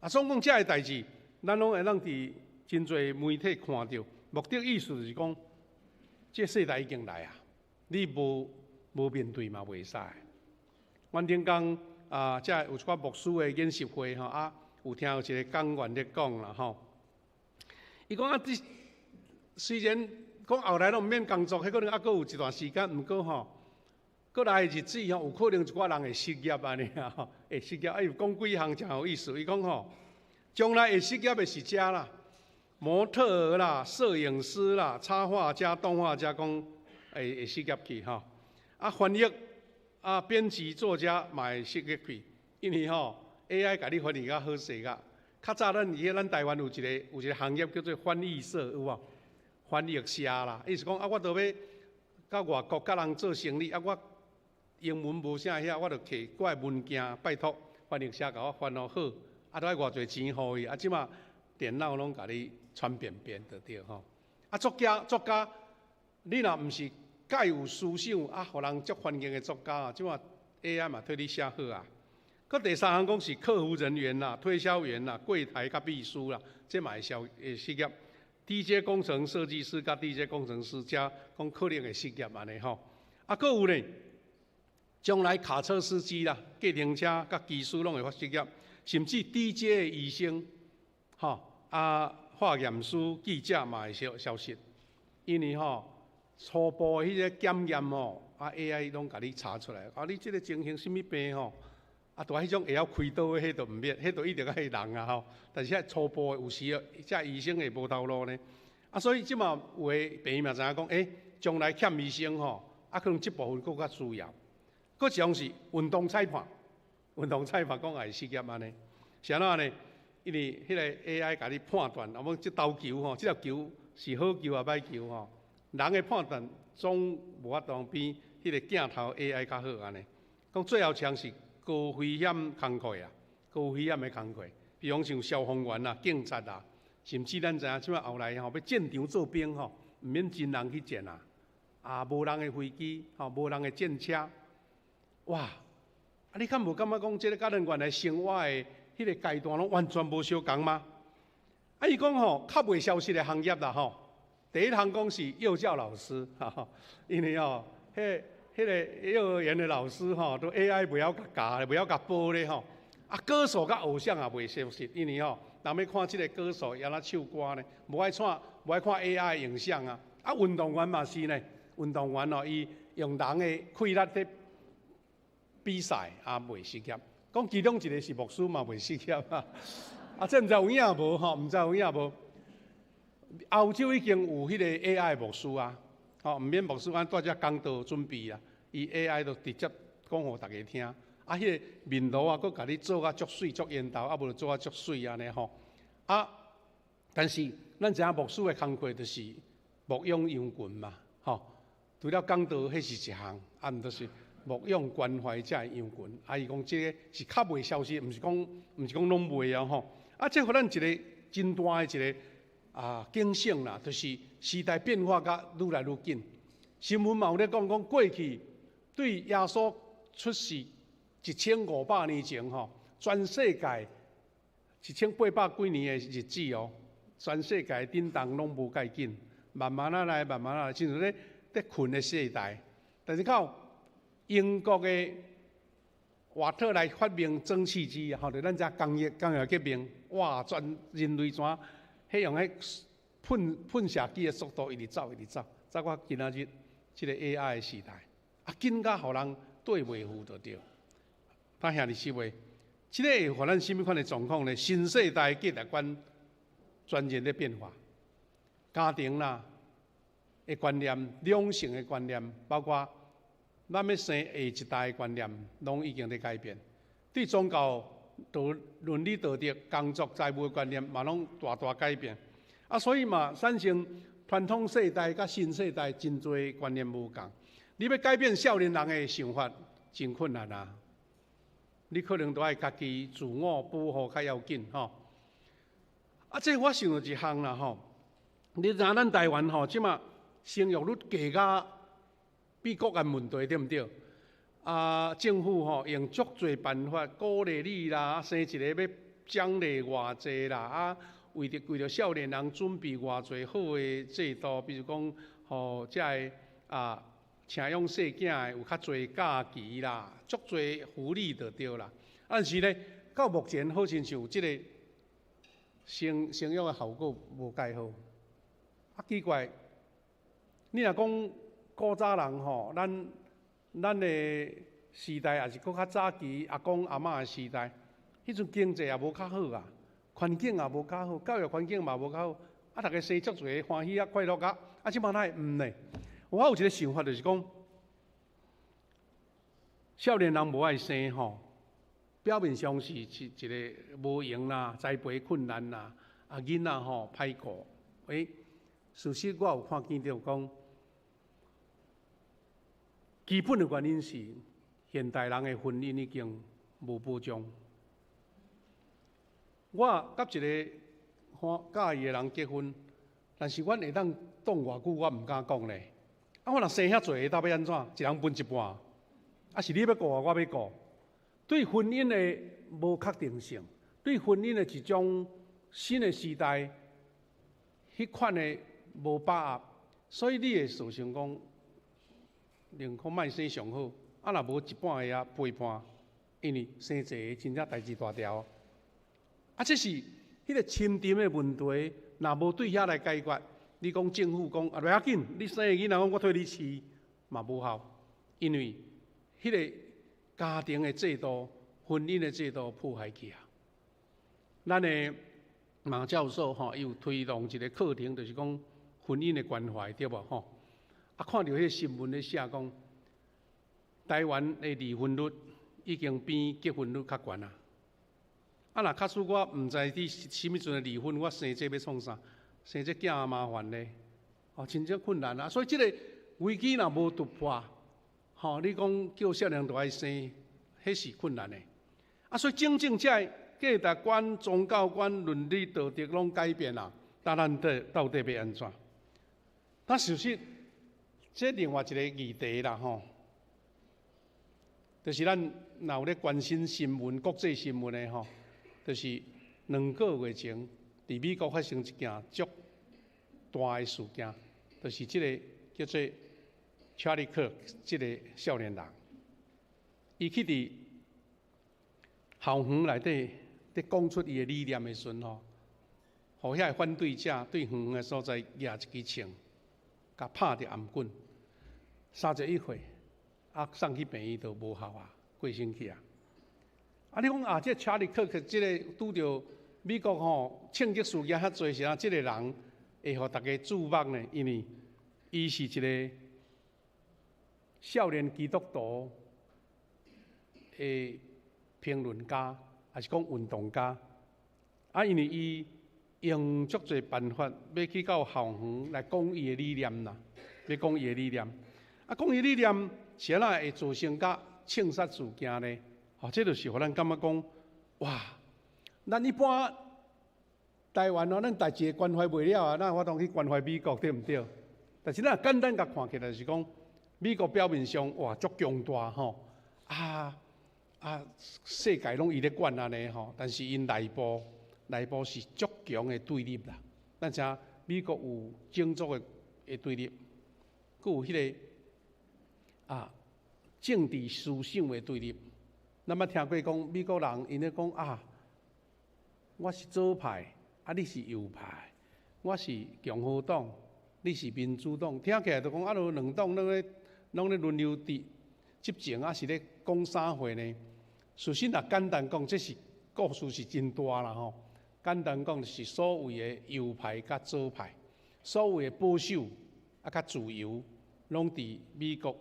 总讲这个代志，咱拢会当伫真侪媒体看到，目的意思就是讲，这世代已经来啊，你无面对嘛袂使。阮顶讲。有一寡牧师的演习会吼，有听有一个讲员咧讲啦吼。伊讲虽然讲后来拢毋免工作，迄可能阁有一段时间，毋过吼，过来的日子吼，有可能一寡人会失业安尼啊，会失业。伊讲几项真有意思，伊讲吼，将来会失业的是遮啦，模特儿啦、摄影师啦、插画家、动画家，讲会失业去吼。翻译。编辑作家嘛会失业去，因为AI 甲你翻译较好势个。较早咱台湾有一个行业叫做翻译社，有无？翻译社啦，意思讲我都要到外国甲人做生意，我英文无啥遐，我就摕我的文件，拜托翻译社甲我翻译好，都爱偌侪钱互伊。即马电脑拢甲你传便就对吼。作家，你若毋是。介有思想互人足欢迎的作家即马 AI 嘛替你写好啊。佮第三项讲是客服人员啦、推销员啦、柜台甲秘书啦，这嘛会失业。DJ 工程设计师甲 DJ 工程师，加讲可能会失业安尼吼。佮有呢，将来卡车司机啦、计程车甲技师拢会发失业，甚至 DJ 的医生，化验师、记者嘛会消失，因为初步的迄个检验AI 拢甲你查出来。你即个情形什么病就迄种会晓开刀的，迄就毋免，迄就一定要迄人啊但是初步有时这医生会无头路呢。所以即嘛有的病院嘛知影讲，将来欠医生可能这部分更较需要。佫一项是运动裁判讲也会失业安尼。是安怎呢？因为迄个 AI 甲你判断，我们即投球即条球是好球啊歹球人的判断总无法当比迄个镜头 AI 较好安尼。讲最后枪是高危险工课啊，高危险的工课，比方像消防员啦、警察啦，甚至咱知影即摆后来要战场做兵毋免真人去战无人的飞机无人的战车，哇！你敢无感觉讲即个甲咱原来生活的迄个阶段拢完全无相共吗？伊讲较袂消失的行业啦第一项讲是幼教老师，因为迄个幼儿园的老师都 AI 袂晓甲教，袂晓甲报咧啊，歌手甲偶像也袂相似，因为人要看即个歌手也哪唱歌呢，无爱看 AI 影像啊。啊，运动员嘛是呢，运动员伊用人的气力在比赛啊，袂适合。讲其中一个是牧师嘛，袂适合啊。啊，这毋知有影无吼？毋知有影无？欧洲已经有迄个 AI 牧师啊，毋免牧师按带只讲道准备啊，伊 AI 就直接讲互大家听。啊，迄个面图啊，佫甲你做啊足水足缘投，啊无就做啊足水安尼吼。啊，但是咱知影牧师的工课就是牧养羊群嘛，吼。除了讲道，迄是一项，啊，毋就是牧养关怀遮的羊群。啊，伊讲即个是较袂消失，毋是讲拢袂啊吼。啊，这互咱一个真大的一个警醒啦，就是时代变化甲愈来愈紧。新闻嘛有咧讲过去对耶稣出世1500年前吼，全世界1800几年的日子哦，全世界震动拢无介紧，慢慢啊来，慢慢啊来，进入咧困的世代。但是到英国的瓦特来发明蒸汽机，吼，就咱遮工业革命，哇，全人类怎迄用迄喷射机的速度一直走，走到今仔日即个 AI 的时代，啊，紧甲互人对袂付就对。他兄弟姊妹，即个会互咱什么款的状况呢？新世代价值观全然咧变化，家庭啦的观念、两性的观念，包括咱要生下一代的观念，拢已经咧改变。对宗教、伦理道德、工作、财务的观念，嘛拢大改变。啊，所以嘛，产生传统世代甲新世代真侪观念无共。你要改变少年人的想法，真困难啊！你可能都爱家己自我保护较要紧吼。啊，这我想到一项啦吼。你知影咱台湾吼，即马生育率低甲比国安问题对毋对？啊，政府吼用足侪办法鼓励你啦，生一个要奖励偌济啦，啊，为着少年人准备偌济好的制度，比如讲，吼，遮个请养细囝的有较侪假期啦，足侪福利就对啦。但是呢，到目前好像有即个生育的效果无介好。啊，奇怪，你若讲古早人吼，咱的时代也是搁较早期阿公阿嬷的时代，迄阵经济也无较好啊，环境也无较好，教育环境嘛无较好，啊，大家生足侪欢喜啊，快乐啊，啊，即摆哪会毋呢？我有一个想法，就是讲，少年人无爱生吼，表面上是一个无用啦，栽培困难啦，啊，囡仔吼歹顾，事实我有看见到讲，基本的原因是现代人的婚姻已经无保障。我甲一个介意的人结婚，但是阮会当挡偌久，我毋敢讲咧。啊，我若生遐济，到要安怎？一人分一半，啊是你要顾，我要顾。对婚姻的无确定性，对婚姻的一种新的时代，迄款的无把握，所以你会造成讲，宁可莫生上好。啊，若无一半个啊陪伴，因为生济个真正代志大条。啊，这是迄个深沉的问题，若无对遐来解决。你讲政府讲啊，袂要紧，你生个囡仔讲我替你饲嘛无效，因为迄个家庭的制度、婚姻的制度破坏去啊。咱的马教授吼，伊有推动一个课程，就是讲婚姻的关怀，对无吼？啊，看到迄个新闻咧写讲，台湾的离婚率已经比结婚率较悬啊。啊，若假使我毋知你什么阵的离婚，我生这要创啥？生这囝也麻烦咧，哦，真正困难啊！所以这个危机若无突破，吼，你讲叫少年都爱生，迄是困难的。啊，所以真正这价值观、宗教观、伦理道德拢改变啦，但咱到底要安怎？但事实，这另外一个议题啦，吼，就是咱若有咧关心新闻、国际新闻的吼，就是2个月前。伫美国发生一件足大的事件，就是这个叫做 Charlie Kirk 这个少年人，伊去伫校园内底伫讲出伊的理念的时阵吼，互遐反对者对园的所在举一支枪，甲拍着颔棍，31岁，送去病院都无效啊，过身去啊。你讲啊，这查理克克这个拄着美国吼庆祝事件遐侪时啊，这个人会互大家注目呢？因为伊是一个少年基督徒的评论家，还是讲运动家。因为伊用足侪办法要去到校园来讲伊的理念啦，要讲伊的理念。讲伊理念是安那会造成甲庆杀事件呢？这就是互咱感觉讲，哇！咱一般台湾咱代志关怀袂了啊，咱我当去关怀美国对毋对？但是咱简单甲看起来是讲，美国表面上哇足强大吼，世界拢伊咧管安尼吼，但是因内部是足强的对立啦。咱知美国有种族的对立，佮有迄个政治思想的对立。咱捌听过讲美国人因咧讲我是左派，你是右派；我是共和党，你是民主党。听起来就讲两党拢咧轮流执政，是咧讲啥货呢？事实若简单讲，这是故事是真大啦吼。简单讲，就是所谓的右派甲左派，所谓的保守甲自由，拢伫美国，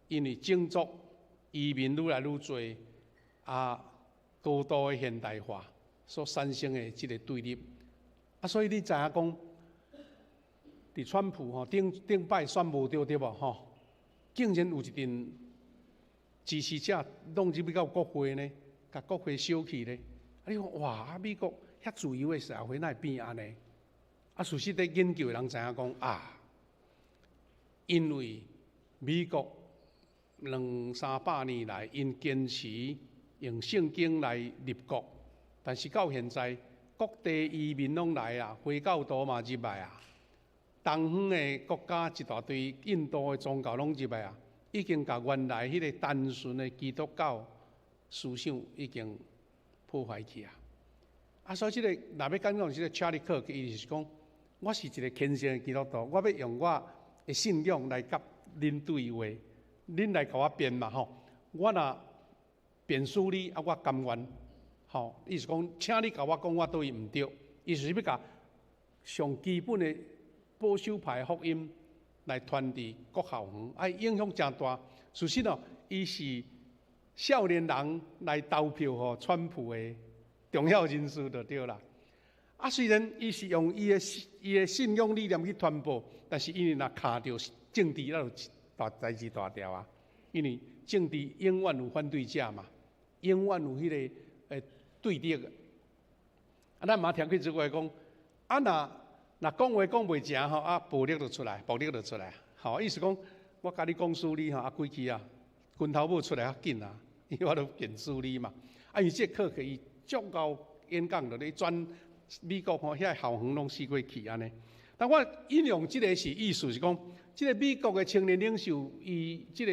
因为种族移民愈来愈多，高度的现代化所产生的这个对立。所以你知影讲，伫川普吼顶摆选无着对无吼，竟然有一阵支持者弄入到国会呢，甲国会烧去呢。你讲哇，美国遐自由的社会哪会变安尼？事实咧研究的人知影讲因为美国200-300年来，因坚持用圣经来立国，但是到现在，各地移民拢来啊，回教徒嘛入来啊，东方的国家一大堆，印度的宗教拢入来啊，已经甲原来迄个单纯的基督教思想已经破坏去啊。所以若要讲这个查理克，伊就是讲，我是一个虔诚的基督徒，我要用我的信仰来甲恁对话，恁来甲我辩嘛吼，我若辩输你，我甘愿。意思讲，请你甲我讲，我对伊毋对，意思是要甲上基本的保守派福音来传递各校园，影响真大。事实伊是少年人来投票川普的重要人士就对啦。虽然伊是用伊的信仰理念去传播，但是因为若卡着政治，那就大代志大条啊。因为政治永远有反对者嘛，永远有迄个对立的。咱嘛听过一句话讲，若讲话讲袂正暴力就出来，意思讲我甲你讲xử理规矩拳头母出来较紧啊，因为我都辩xử理嘛。因为这课可以足够演讲落咧，全美国遐校园拢死过去安尼。但我引用这个是意思是讲，这个美国的青年领袖，伊伫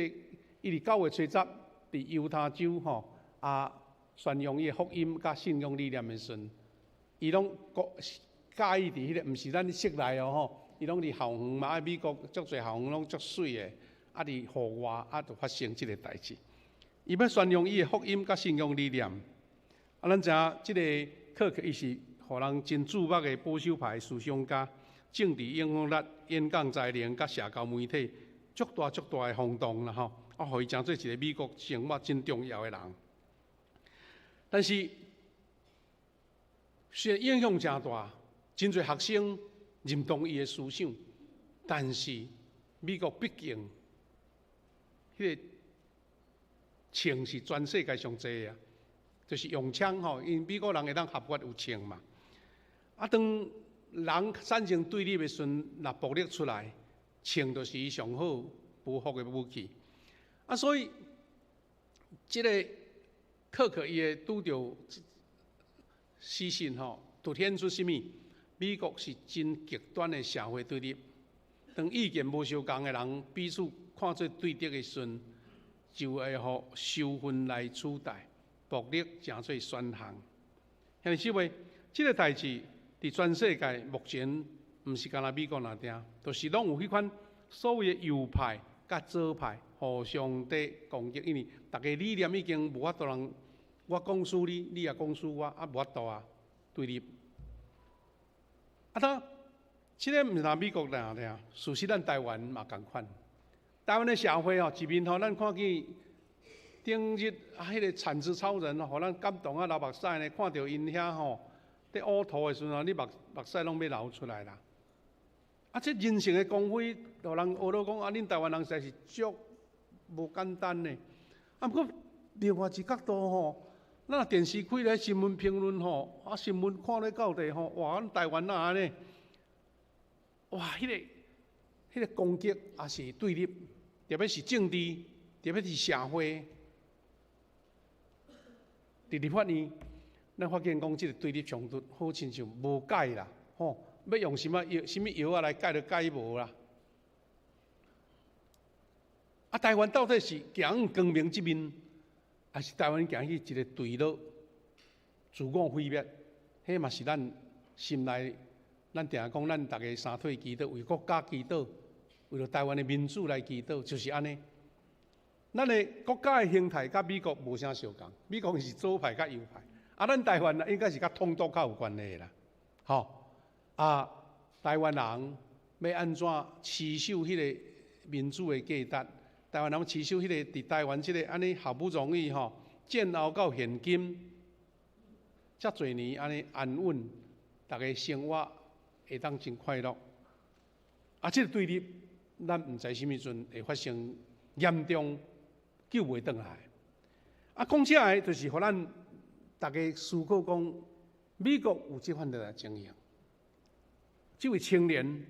9月初10，伫犹他州宣扬伊的福音甲信仰理念的时阵，伊拢介意伫迄个，毋是咱室内伊拢伫校园嘛。美国足侪校园拢足水的，伫户外就发生即个代志。伊要宣扬伊的福音甲信仰理念。咱知影即个克克伊是互人真注目的保守派思想家，政治影响力、演讲才能甲社交媒体足大的轰动啦吼，互伊成做一个美国生活真重要的人。但是虽然影响真大，真侪学生认同伊的思想，但是美国毕竟迄个枪是全世界上济啊，就是用枪因美国人会当合法有枪嘛。当人产生对立的时阵，若暴力出来，枪就是伊上好报复的武器。所以即个克克伊会拄着死讯凸显出什么？美国是真极端的社会对立。当意见无相同的人彼此看做对敌的时阵，就会互仇恨来取代。暴力诚做宣行。兄弟姊妹，这个代志伫全世界目前毋是干那美国那点，就是拢有迄款所谓的右派甲左派互相伫攻击，因为大家理念已经无法度人，我讲输你，你也讲输我，啊无法度啊对立。当即个毋是美国那尔，事实咱台湾嘛共款。台湾的社会一面咱看见顶日迄个产值超人互咱感动流目屎呢，看到因遐伫呕吐的时阵你目屎拢要流出来啦。这人性的光辉，互人学到讲恁台湾人实在是足无简单呢。不过另外一角度咱电视开咧新闻评论新闻看咧到底哇，咱台湾哪安尼？哇，迄个攻击也是对立，特别是政治，特别是社会。伫立法院，咱发现讲即个对立冲突，好亲像无解啦，要用什么药啊来解就解无啦。台湾到底是行光明这面，还是台湾行去一个对落、自我毁灭？迄嘛是咱心内。咱定讲，咱大家三腿祈祷，为国家祈祷，为了台湾的民主来祈祷，就是安尼。咱的国家的形态甲美国无啥相共，美国是左派甲右派，咱台湾应该是甲统独较有关系啦。台湾人要安怎持守迄个民主的价值？台湾人持守迄个伫台湾即个安尼好不容易战后到现今，遮侪年安尼安稳，大家生活。会当真快乐，这个对立，咱毋知什么时阵会发生严重救袂倒来。讲起来就是互咱大家思考讲，美国有即款的情形，这位青年，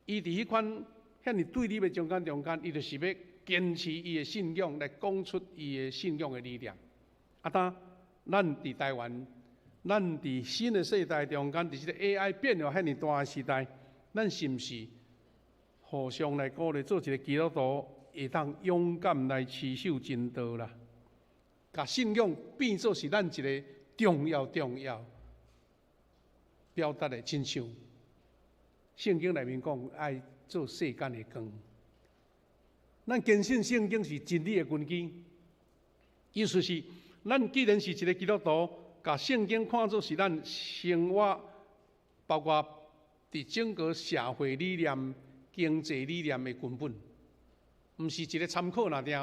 伊伫迄款遐尼对立的中间，伊就是要坚持伊的信仰，来讲出伊的信仰的理念。咱伫台湾。咱伫新的世代中间，伫这个 AI 变化遐尼大的时代，咱是毋是互相来鼓励，做一个基督徒，会当勇敢来持守真道啦？甲信仰变做是咱一个重要表达的亲像圣经内面讲，爱做世间的光。咱坚信圣经是真理的根基，意思是，咱既然是一个基督徒。把圣经看作是咱生活，包括伫整个社会理念、经济理念的根本，毋是一个参考那点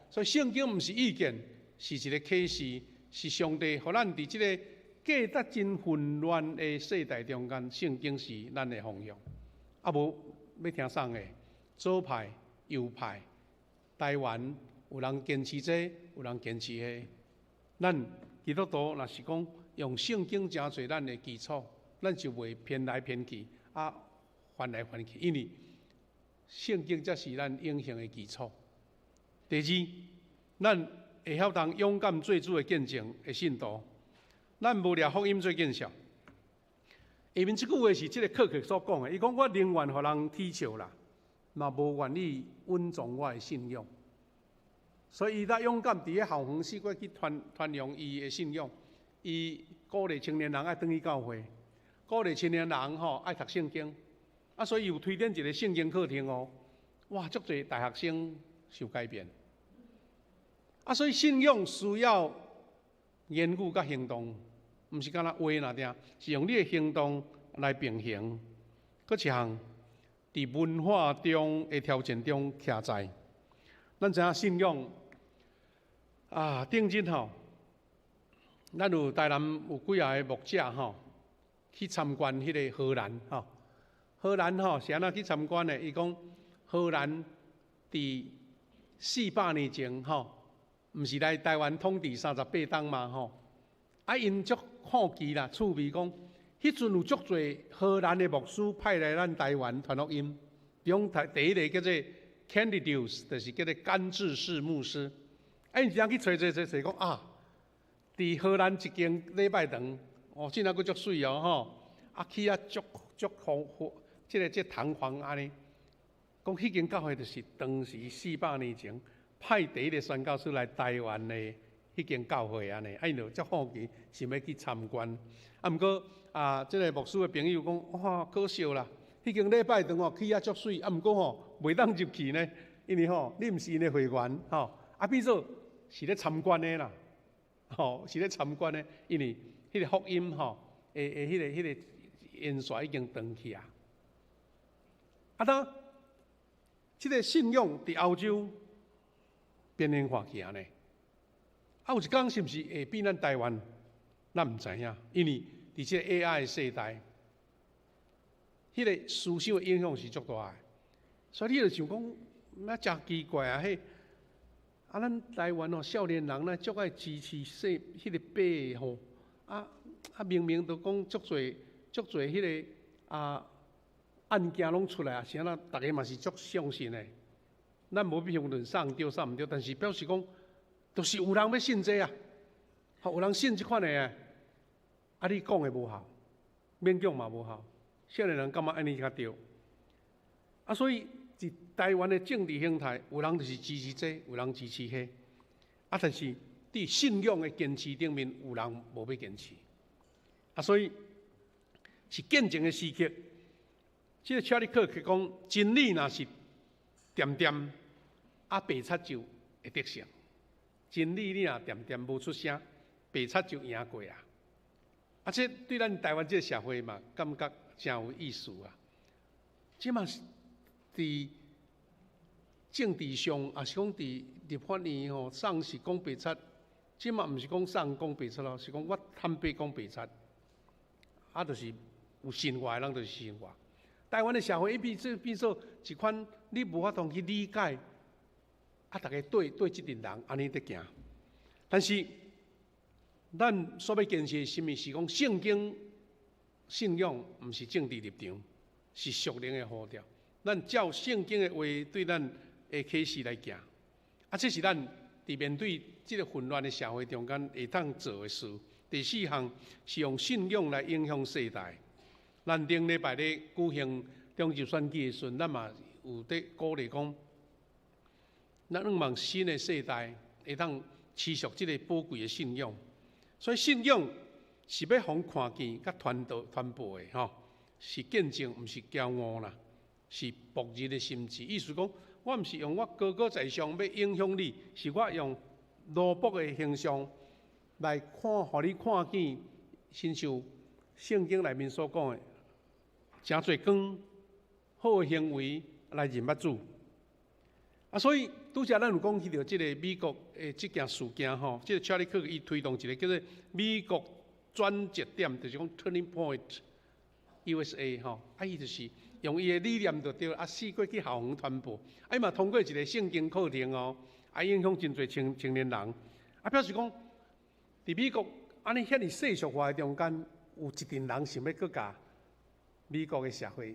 所以圣经毋是意见，是一个启示，是上帝互咱伫即个价值真混乱的世代中间，圣经是咱的方向。无要听啥个？左派、右派，台湾有人坚持这，有人坚持迄，咱。基督徒若是讲用圣经真侪咱的基础，咱就袂偏来偏去，翻来翻去，因为圣经才是咱永恒的基础。第二，咱会晓当勇敢做主的见证的信徒，咱无掠福音做见证。下面这句话是这个课客所讲的，伊讲我宁愿互人踢笑啦，嘛无愿意稳重我的信仰。所以，伊才勇敢伫咧校园四界去传扬伊的信仰。伊鼓励青年人爱转去教会，鼓励青年人爱读圣经。所以有推荐一个圣经课程哇，足侪大学生受改变。所以信仰需要言语甲行动，毋是干那话那点，是用你的行动来并行。搁一项，伫文化中的条件中徛在。咱知影信仰顶日咱有台南有几个牧者去参观迄个荷兰荷兰是安怎去参观的？伊讲荷兰伫400年前毋是来台湾统治38冬嘛因足好奇啦，趣味讲，迄阵有足侪荷兰的牧师派来咱台湾传福音，比如第一个叫做。Candidius 就是叫做甘志士牧师，因只去找讲伫荷兰一间礼拜堂，真还佫足水去足好，这堂皇安尼，讲迄间教会就是当时400年前派第一个宣教师来台湾的迄间教会安尼，因就足好奇，想要去参观。毋过即个牧师的朋友讲，哇，可惜啦，迄间礼拜堂去足水，毋过袂当入去呢，因为你毋是因的会员变做是咧参观的啦，是咧参观的，因为迄个福音迄个因素已经断去啊。当即个信仰伫欧洲变形化去安尼，有一天是毋是会变咱台湾？咱毋知影，因为伫即个 AI 的世代，迄个思想的影响是足大的，所以你就想讲，真奇怪啊！咱台湾少年人呢，足爱支持迄个爸明明都讲足侪迄个案件拢出来啊，是安那？大家嘛是足相信的。咱无评论啥对啥毋对，但是表示讲，就是有人要信这啊，有人信即款的你讲的无效，勉强嘛无效，少年人感觉安尼较对。所以伫台湾的政治形态，有人就是支持这，有人支持迄，但是伫信仰的坚持顶面，有人无要坚持。所以是见证的时刻。这个查理克去讲，真理若是点点，白贼就会得胜。真理你若点点无出声，白贼就赢过啊！这对咱台湾这个社会嘛，感觉真有意思啊！这嘛是伫政治上，也是讲伫立法院送是讲白贼，这嘛毋是讲送讲白贼咯，是讲我坦白讲白贼，就是有信话的人就是信话。台湾的社会变做一款你无法通去理解，大家对即群人安尼在行。但是咱所要坚持的什么？是讲圣经信仰，毋是政治立场，是属灵的呼召。咱照圣经的话对咱的启示来行，这是咱伫面对即个混乱的社会中间会当做的事。第四项是用信仰来影响世代。咱顶礼拜咧举行中级选举的时阵，咱嘛有在鼓励讲，咱希望新的世代会当持续即个宝贵的信仰。所以信仰是要互看见、甲传播的是见证，毋是骄傲啦，是博日的心志。意思讲，我毋是用我高高在上要影响你，是我用罗卜的形象来互你看见，亲像圣经内面所讲的。真侪光好的行为来认捌主所以拄则咱有讲起到即个美国的即件事件即个查理克伊推动一个叫做美国转折点，就是讲 Turning Point USA 伊就是用伊的理念就对四过去校园传播，伊嘛通过一个圣经课程影响真侪青年人表示讲，伫美国安尼遐尼世俗化的中间，有一群人想要搁加。美国的社会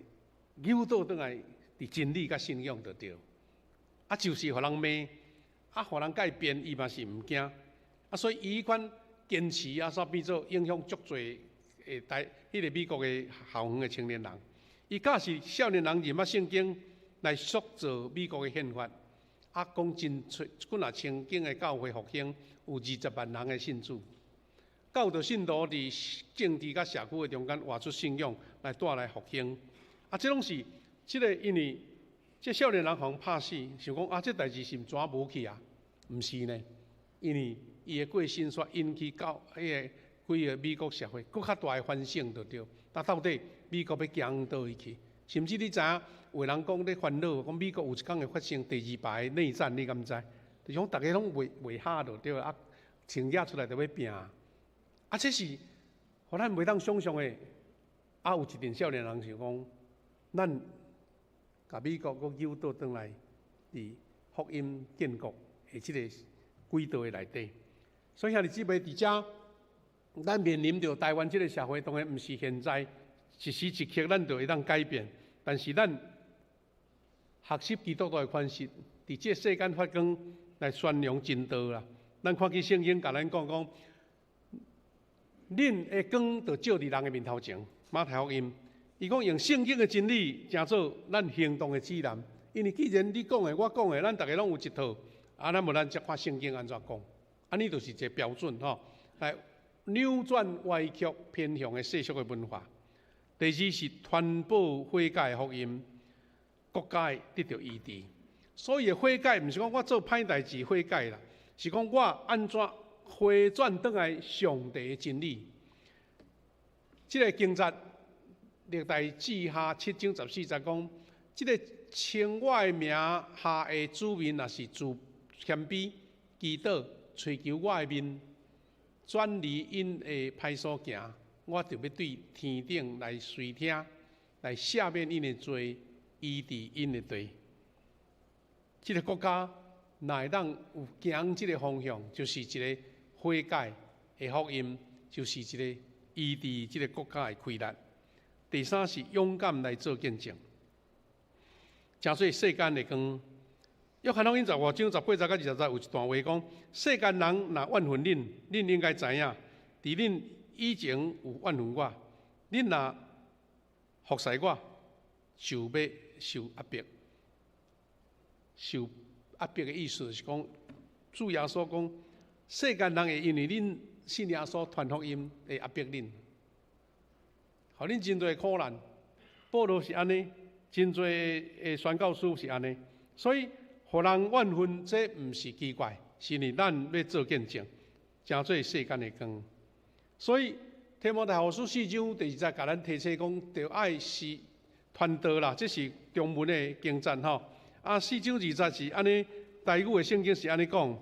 扭倒转来，伫真理甲信仰就对，就是互人骂，互人改变，伊嘛是毋惊，所以伊款坚持煞变做影响足侪迄个美国的校园的青年人，伊教是少年人认捌圣经来塑造美国的宪法，讲真几若千间的教会复兴，有20万人的信主。教导信徒伫政治甲社区的中间活出信仰，来带来复兴。这拢是即个，因为这少年人互拍死，想讲这代志是怎无去啊？毋是呢，因为伊的过身煞引起到迄个规个美国社会更较大的反省，就对。到底美国要行倒位去？甚至你知影，有人讲咧烦恼，讲美国有一天会发生第2排内战，你敢知？就是讲大家拢袂下就对穿野出来就要拼。这是互咱袂当想象的。有一群少年人想讲，咱甲美国搁扭倒转来，伫福音建国的即个轨道的内底。所以兄弟姊妹，伫遮咱面临着台湾即个社会，当然毋是现在一时一刻咱就会当改变，但是咱学习基督徒的款式，伫即个世间发光来宣扬真道啦。咱看见圣经甲咱讲。恁的光就照伫人的面头前，马太福音，伊讲用圣经的真理，成做咱行动的指南。因为既然你讲的、我讲的，咱大家拢有一套，咱无咱则看圣经安怎讲，安尼就是一个标准吼，来扭转歪曲偏向的世俗的文化。第二是传播悔改的福音，国家得到医治。所以悔改毋是讲我做歹代志悔改啦，是讲我安怎回转转来上帝的真理。这个经节历代志下7章14节讲，这个称我的名下的子民，若是自谦卑、祈祷、追求我的面，转离因的歹所行，我就要对天顶来垂听，来赦免因的罪，医治因的罪。这个国家若会当有行这个方向，就是一个悔改的福音，就是一个医治这个国家的开力。第三是勇敢来做见证，诚做世间的光。约翰福音15章18节到20节有一段话讲：世间人若怨恨恁，恁应该知影，伫恁以前有怨恨我，恁若服侍我，就要受压迫。受压迫的意思就是讲，主耶稣讲，世间人会因为恁信耶稣传福音，会压迫恁，互恁真侪苦难。保罗是安尼，真侪的宣教师是安尼，所以互人怨恨，这毋是奇怪，是因为咱要做见证，诚做世间的光。所以提摩太后书4章第2节，甲咱提醒讲，着爱是传道啦，这是中文的经赞吼。4章2节是安尼，台语的圣经是安尼讲，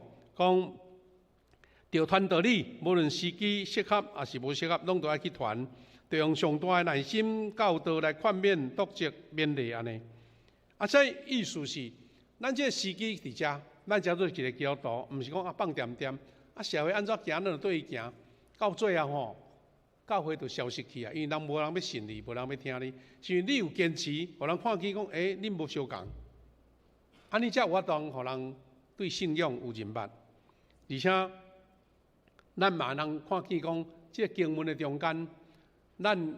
着传道理，无论时机适合还是无适合，拢都爱去传，着用上大的耐心教导来劝勉、督责、勉励安尼。这意思是，咱这个时机伫遮，咱叫做一个基督徒，毋是讲放点点，社会安怎行，咱就对伊行，到最后吼，教会就消失去啊，因为人无人要信你，无人要听你，是因为你有坚持，互人看起讲，恁无相共。安尼才有法当，互人对信仰有认捌，而且咱嘛人看见讲，这个经文的中间，咱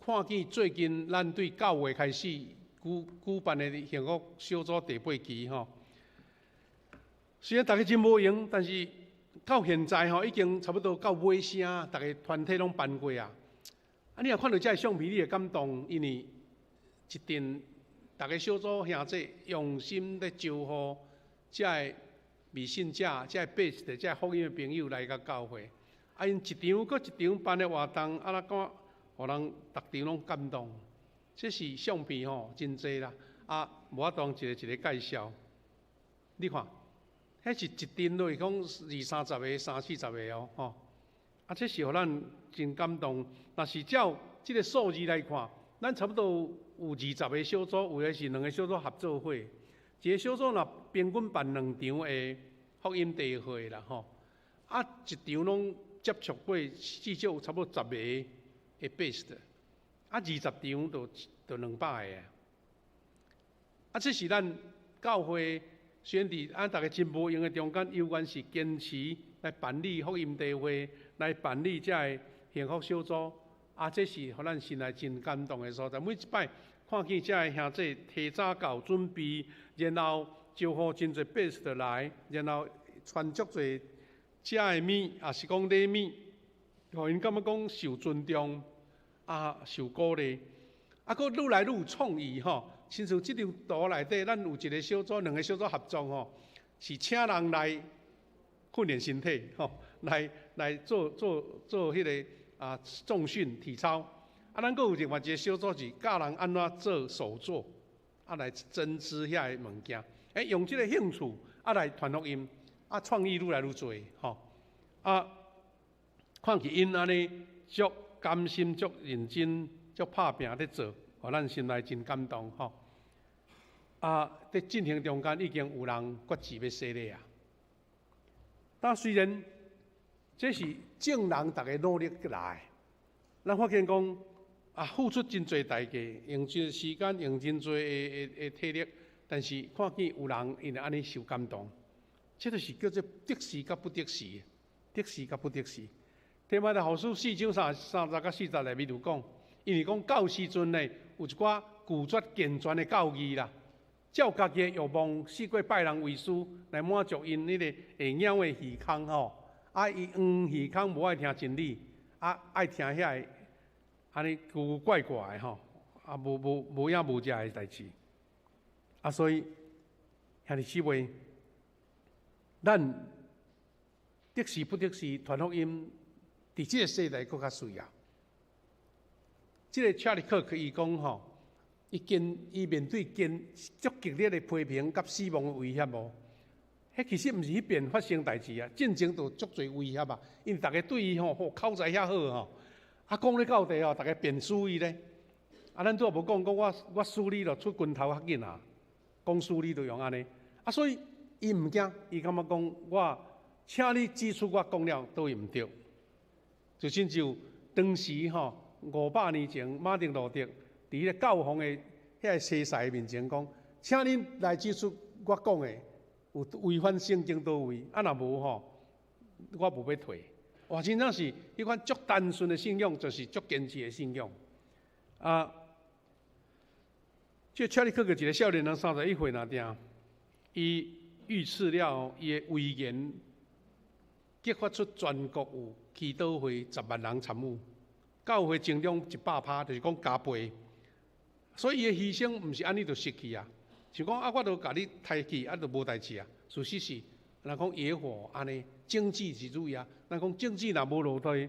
看见最近咱对教会开始举办的幸福小组第8期吼。虽然大家真无闲，但是到现在吼已经差不多到尾声，大家团体拢办过啊。你若看到这个相片，你会感动，因为一定。大家小组兄弟用心咧招呼这个未信者、这个拜的、这个福音的朋友来到教会，因一场搁一场办的活动，那讲，互人逐场拢感动。这是相片吼，真济啦，无法当一个介绍。你看，迄是一阵落讲20-30个、30-40个哦，吼。这是互咱真感动。若是照这个数字来看，咱差不多。有20个小组，有的是2个小组合作会，一个小组若平均办2场的福音大会啦吼，一场拢接触过至少差不多10个的 base 20场就200个这是咱教会选伫大家真无用的中间，有关是坚持来办理福音大会，来办理这个幸福小组。这是互咱心内真感动的所在。每一摆看见这个兄弟提早到准备，然后招呼真侪百姓来，然后传足侪食的物，也是讲礼物，互因感觉讲受尊重，受鼓励，佫愈来愈有创意吼。亲像这张图内底，咱有一个小组、2个小组合作吼，是请人来训练身体吼，来做迄个。重训体操，咱佫有另外一个小组是教人安怎做手作，来增知遐个物件。用这个兴趣来传福音，创意愈来愈多吼。看起因安尼足甘心、足认真、足拍拼咧做，互咱心内真感动吼。在进行中间已经有人决志要洗礼啊。但虽然这是正人大家努力来，咱发现讲付出真侪代价，用真时间，用真侪的体力，但是看见有人因为安尼受感动，这就是叫做得时甲不得时，得时甲不得时。提摩太后书4章30到40内面就讲，因为讲到时阵呢，有一寡拒绝健全的教义啦，照家己的欲望，四过拜人为师，来满足因迄个会鸟的虚空吼。伊耳孔无爱听真理，爱听遐个安尼古古怪怪的吼，无影无食的代志。所以兄弟姊妹，咱得时不得时传福音，伫即个世代更较需要。即个查理克伊讲吼，伊面对足激烈的批评甲死亡的威胁无？迄其实毋是迄边发生代志啊，战争就足侪威胁啊，因为大家对伊口才遐好吼，讲咧到底大家辩输伊咧。咱拄也无讲我输你就出拳头较紧啊，讲输你就用安尼。所以伊毋惊，伊感觉讲我请你指出我讲了倒位毋对，就亲像当时500年前马丁路德伫迄个教皇的遐个西塞面前讲，请恁来指出我讲的有违反圣经倒位，若无我无要退。哇，真正是迄款足单纯的信仰，就是足坚持的信仰。这查理克一个少年人31岁那定，伊遇刺了伊的威严，激发出全国有祈祷会10万人参与，教会增长100%，就是讲加倍。所以伊的牺牲毋是安尼就失去啊，像讲我都甲你抬起，就无代志啊。事实是，咱讲野火安尼，政治是主要啊。咱讲政治若无落地，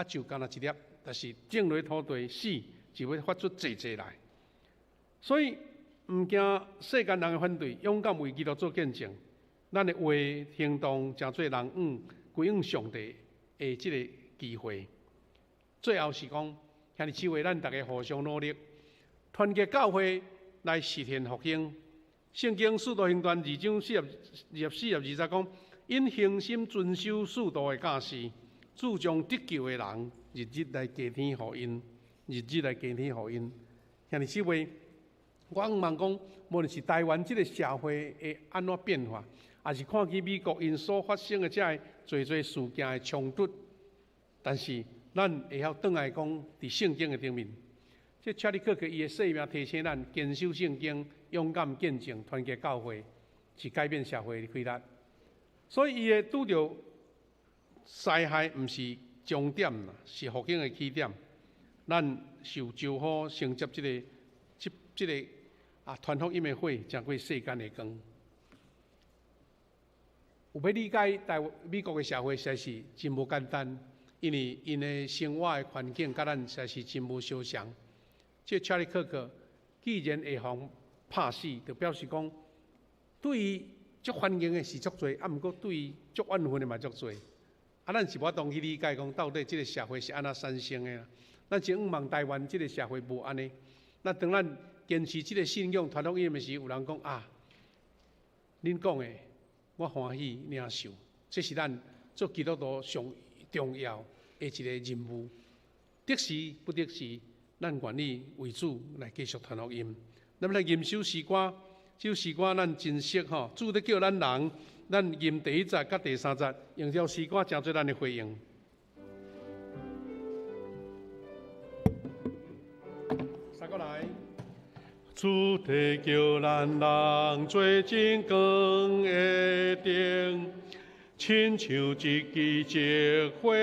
就干那一粒，但是种落土地死，就会发出济来。所以毋惊世间人的反对，勇敢为基督做见证。咱的话行动，诚做人归向上帝的即个机会。最后是讲，兄弟姊妹，咱大家互相努力，团结教会来实现复兴。圣经使徒行传2章44节讲：因恒心遵守使徒的教示，主将得救的人日日来加添互因，日日来加添互因。兄弟姊妹，我毋茫讲，无论是台湾即个社会会安怎变化，也是看见美国因所发生的遮个侪事件的冲突，但是咱会晓倒来讲，伫圣经的顶面，这查理克伊的生命提醒咱坚守圣经，勇敢见证，团结教会，是改变社会的规律。所以伊会拄着灾害，毋是终点啦，是复兴的起点。咱受招呼承接这个传福音的火，将过世间的光。有要理解美国的社会，实在是真无简单，因为因的生活的环境甲咱实在是真无相像。这查理克既然会防拍死，就表示讲，对于足欢迎的是足多，毋过对于足怨恨的嘛足多。咱是无法度去理解讲，到底这个社会是安怎产生的啦？咱真仰望台湾这个社会无安尼。那当咱坚持这个信仰传福音的时，有人讲恁讲的我欢喜领受，这是咱做基督徒上重要的一个任务。得时不得时，咱愿意为主来继续传福音。那么来吟首诗歌，这首诗歌咱珍惜吼，主咧叫咱人，咱吟第1节甲第3节，用这首诗歌诚做咱的回应。三个来。主地叫咱人做真光的灯，亲像一支烛火，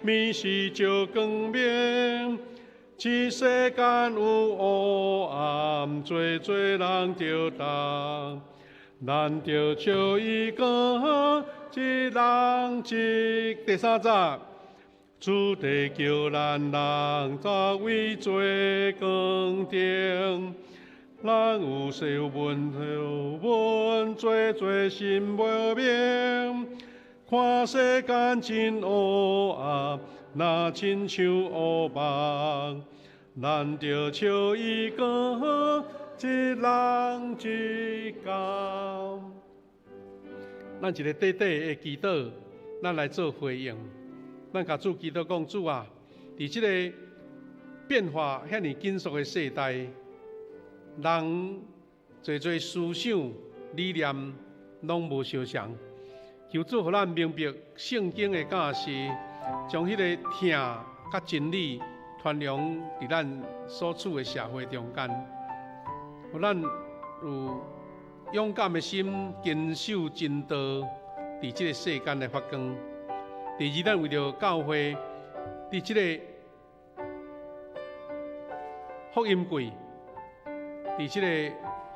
面是照光明。这世间有黑暗，做人着重，咱着照伊光，一人一。第3节，主地叫咱人作为做光灯。咱有小问做心无明，看世间真黑暗，若亲像乌梦，咱着笑伊光，一人一工。咱一个短短的祈祷，咱来做回应。咱甲主祈祷讲，主啊，伫即个变化遐尼紧速的世代。人侪思想理念拢无相像，求主互咱明白圣经的教示，将迄个听甲真理传扬伫咱所处的社会中间，互咱有勇敢的心，坚守真道，伫即个世间来发光。第二，咱为着教会伫即个福音柜，伫即个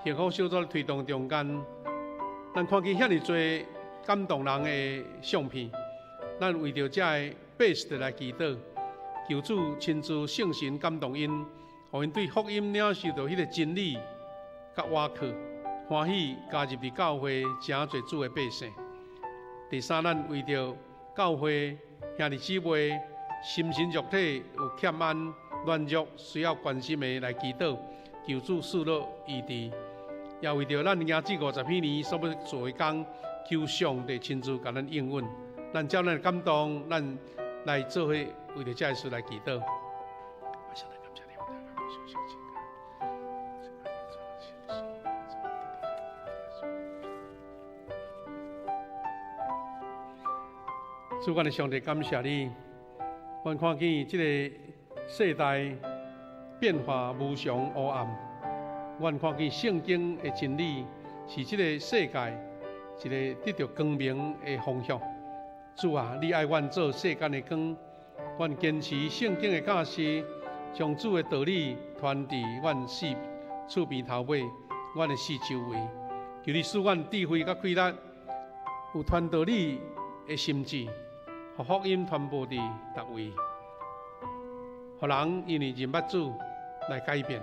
幸福小组推动中间，咱看见遐尼多感动人的相片，咱为着这个百姓来祈祷，求主亲自圣神感动因，互因对福音领受到迄个真理甲瓦靠，欢喜加入伫教会真侪主的百姓。第三，咱为着教会兄弟姊妹心神肉体有欠安软弱，需要关心的来祈祷，求主赐落医治。也为着咱牙子50几年所要做的工，求上帝亲自甲咱应允。咱照咱的感动，咱来做伙为着这事来祈祷。主管的上帝，感谢你。阮看见这个世代变化无常黑暗，阮看见圣经的真理是这个世界一个得到光明的方向。主啊，你爱阮做世间的光，阮坚持圣经的教示，将主的道理传递阮厝边头尾，阮的四周围。求你使阮智慧甲开力，有传道理的心智。互福音传播伫逐位，互人因为认捌主来改变。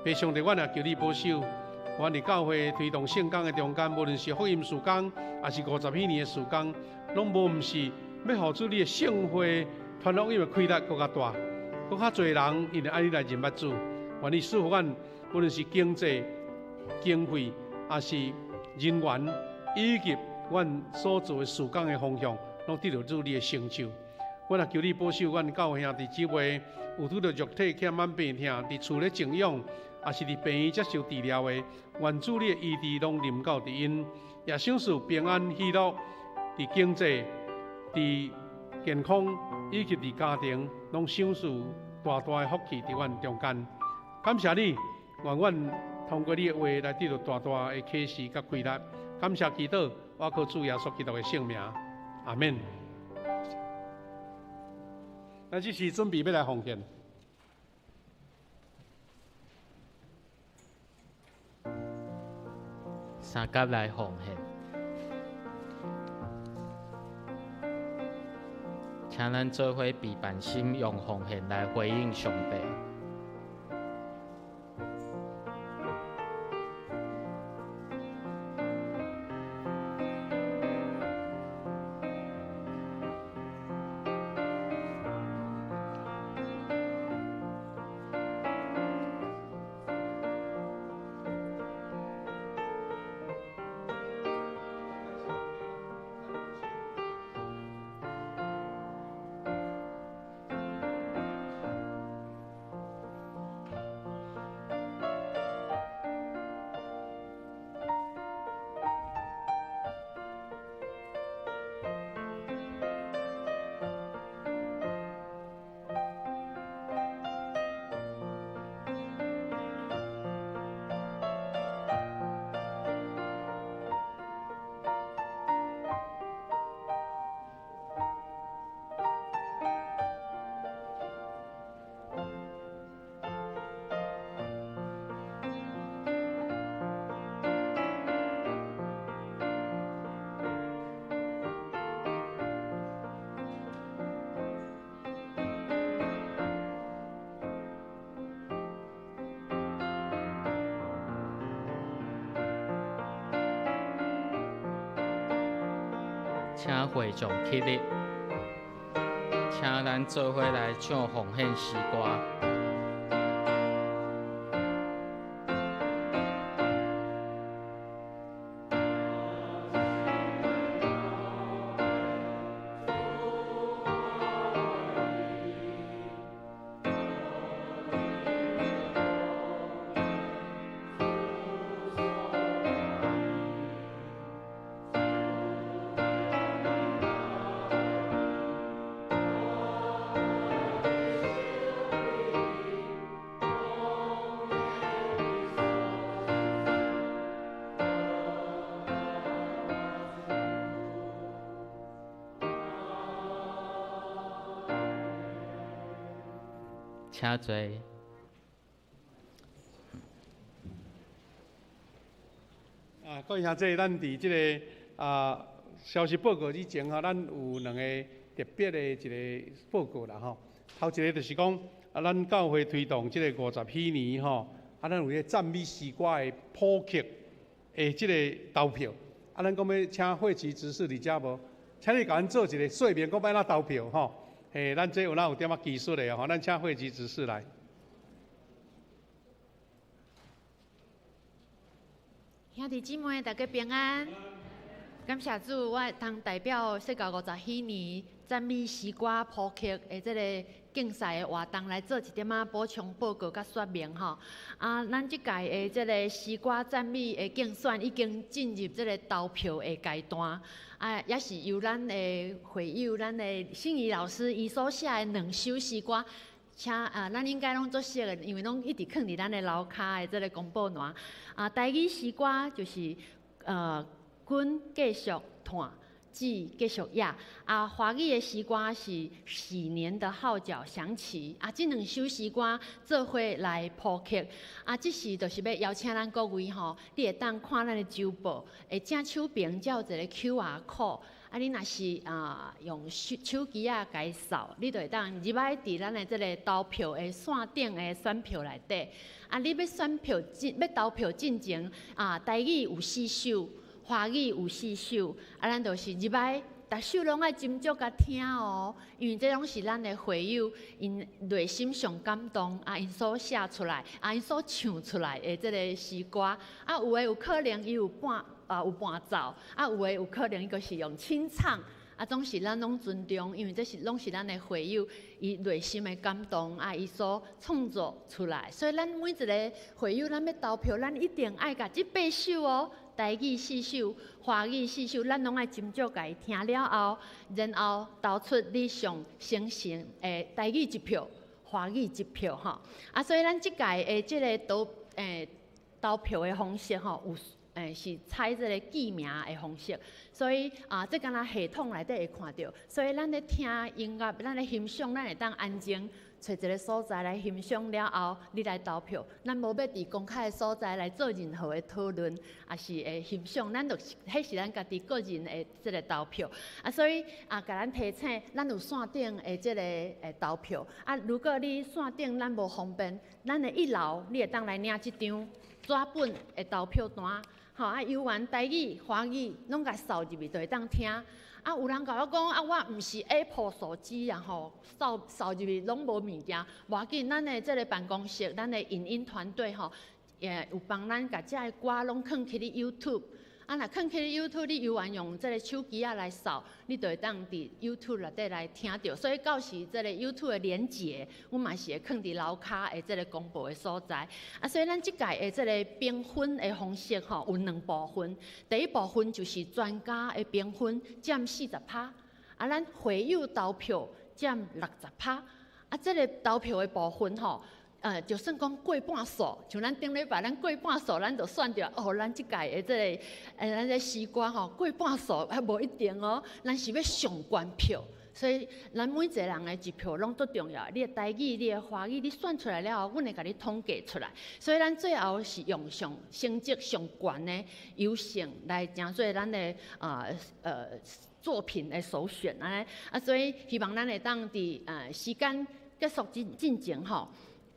爸上帝，阮也求你保守，阮伫教会推动圣工的中间，无论是福音事工，还是50几年的事工，拢无毋是要互主你的圣会传福音的开力更较大，更较侪人因为爱你来认捌主。愿你赐福阮，无论是经济、经费，还是人员，以及阮所做的事工的方向。拢得到主你的成就，我也求你保守阮教会兄弟姊妹，有拄着肉体欠满病痛，伫厝咧静养，也是伫病院接受治疗的，愿主你的医治拢临到伫因，也享受平安喜乐，伫经济、伫健康以及伫家庭，拢享受大大的福气伫阮中间。感谢你，愿阮通过你的话来得到大大的启示甲开力。感谢祈祷，我靠主耶稣基督的圣名。阿免。咱这是准备要来奉献。三甲来奉献，请咱做伙备办心，用奉献来回应上帝。请会众起立，请咱做伙来唱奉献诗歌。请坐。各位兄弟，咱伫即个消息报告之前吼，咱有两个特别的一个报告啦吼。头一个就是讲咱教会推动即个50禧年吼，咱有个赞美诗歌的普及的即个投票。咱讲要请会期执事伫遮无？请你甲咱做一个说明，讲要哪投票吼？咱这有点仔技术的吼，咱请会期执事来。兄弟姊妹，大家平安。感谢主，我通代表世界50禧年赞美诗歌普及的这个竞赛的活动来做一点仔补充报告甲说明吼。咱即届的这个诗歌赞美的竞选已经进入这个投票的阶段，也是由咱的会友、咱的信仪老师伊所写的2首诗歌。请咱应该拢做熟的，因为拢一直放伫咱的楼骹的这个公报栏。台语诗歌就是君继续叹，子继续野。华语的诗歌是喜年的号角响起。这2首诗歌做伙来普及。这是就是要邀请咱各位吼，你会当看咱的周报，正手边才有一个 QR code。你若是用手机甲伊扫，你就会当入来伫咱的这个投票的线顶的选票内底。你要选票要投票进前，台语有4首，华语有4首，咱就是入来，逐首拢爱斟酌甲听哦，因为这拢是咱的会友因内心上感动因所写出来因所唱出来的这个诗歌。有的有可能伊有伴奏，有的有可能伊就是用清唱，总是咱拢尊重，因为这是拢是咱的会友伊内心的感动伊所创作出来。所以咱每一个会友，咱要投票，咱一定爱甲这8首哦，台语4首，华语4首，咱拢爱斟酌甲伊听了后，然后投出你上先行的台语1票，华语1票吼。所以咱即届的即个投票的方式吼有。是采这个记名的方式，所以这敢若系统内底会看到。所以咱咧听音乐，咱咧欣赏，咱会当安静找一个所在来欣赏了后，你来投票。咱无要伫公开的所在来做任何的讨论，也是会欣赏。咱就是迄是咱家己个人的这个投票。所以甲咱提醒，咱有线顶的这个投票。如果你线顶咱无方便，咱的1楼你会当来领这张纸本的投票单。游玩台语、华语拢甲扫入去，就会当听。有人甲我讲我毋是 Apple 手机扫入去拢无物件。无要紧，咱的这个办公室，咱的影音团队也有帮咱甲这个歌拢放去你 YouTube。若放去你 YouTube， 你游玩用这个手机来扫，你就会当伫 YouTube 内底来听到。所以到时这个 YouTube 的连结，我嘛是会放伫楼骹的这个公布的所在。所以咱即届的这个评分的方式有2部分。第一部分就是专家的评分占40%，咱会友投票占60%。这个投票的部分就算讲过半数，像咱顶礼拜咱过半数，咱就算着咱即届的这个咱这诗歌过半数还无一定哦，咱是要上悬票。所以咱每一个人的1票拢足重要。你的台语、你的华语，你选出来了后，阮会甲你统计出来。所以咱最后是用上成绩上悬的优胜来成做咱的作品的首选所以希望咱会当伫时间结束进前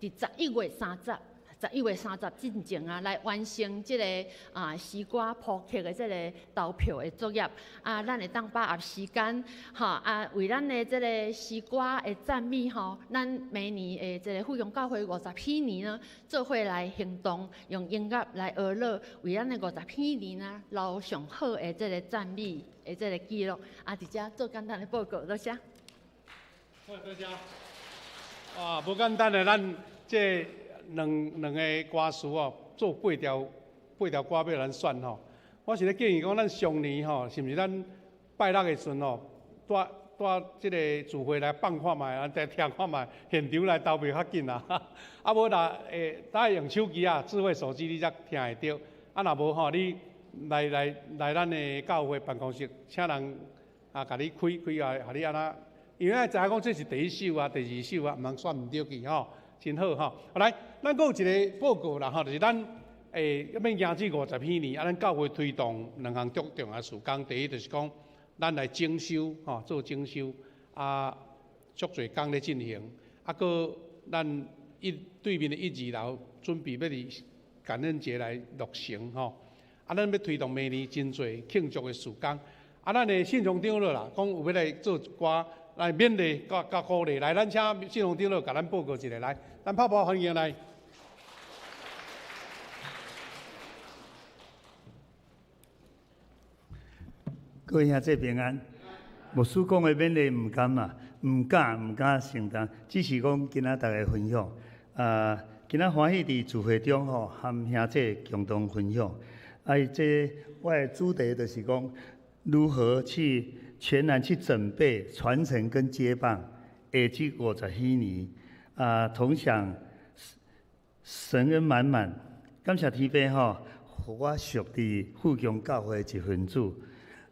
伫11月30进前来完成这个诗歌普及的这个投票的作业咱会当把握时间为咱的这个诗歌的赞美咱明年的这个富阳教会50禧年呢，做伙来行动，用音乐来娱乐，为咱的50禧年呢留上好的这个赞美的这个记录伫遮做简单的报告，多谢。好，多谢。无简单的，咱这两个歌词做8条歌要咱选我是咧建议讲，咱上年是毋是咱拜六的时阵带这个聚会来放看卖，再听看卖，现场来投票较紧啦。无咱用手机智慧手机你才听会到。若无你来咱的教会办公室，请人甲你开甲你安那。因为知影讲这是第1首第2首毋通选毋对去真好哈。来，咱还有一个报告啦哈，就是咱要免迎至50禧年，咱教会推动2项重要事工。第一就是讲，咱来整修哈，做整修足侪工咧进行，搁咱对面的1、2楼准备要伫感恩节来落成吼。咱要推动明年真侪庆祝的事工。咱的信众长老啦，讲有要来做一寡来勉励甲鼓励。来，咱请信众长老甲咱报告一下来，咱拍拍欢迎来。各位兄弟平安。牧师讲的勉励唔敢嘛，唔敢承担，只是讲今仔大家分享。今仔欢喜伫聚会中吼，和兄弟共同分享。这我的主题就是讲，如何去全然去准备、传承跟接棒，下至50禧年同享神恩满满。感谢天父吼，互我属伫富强教会一份子。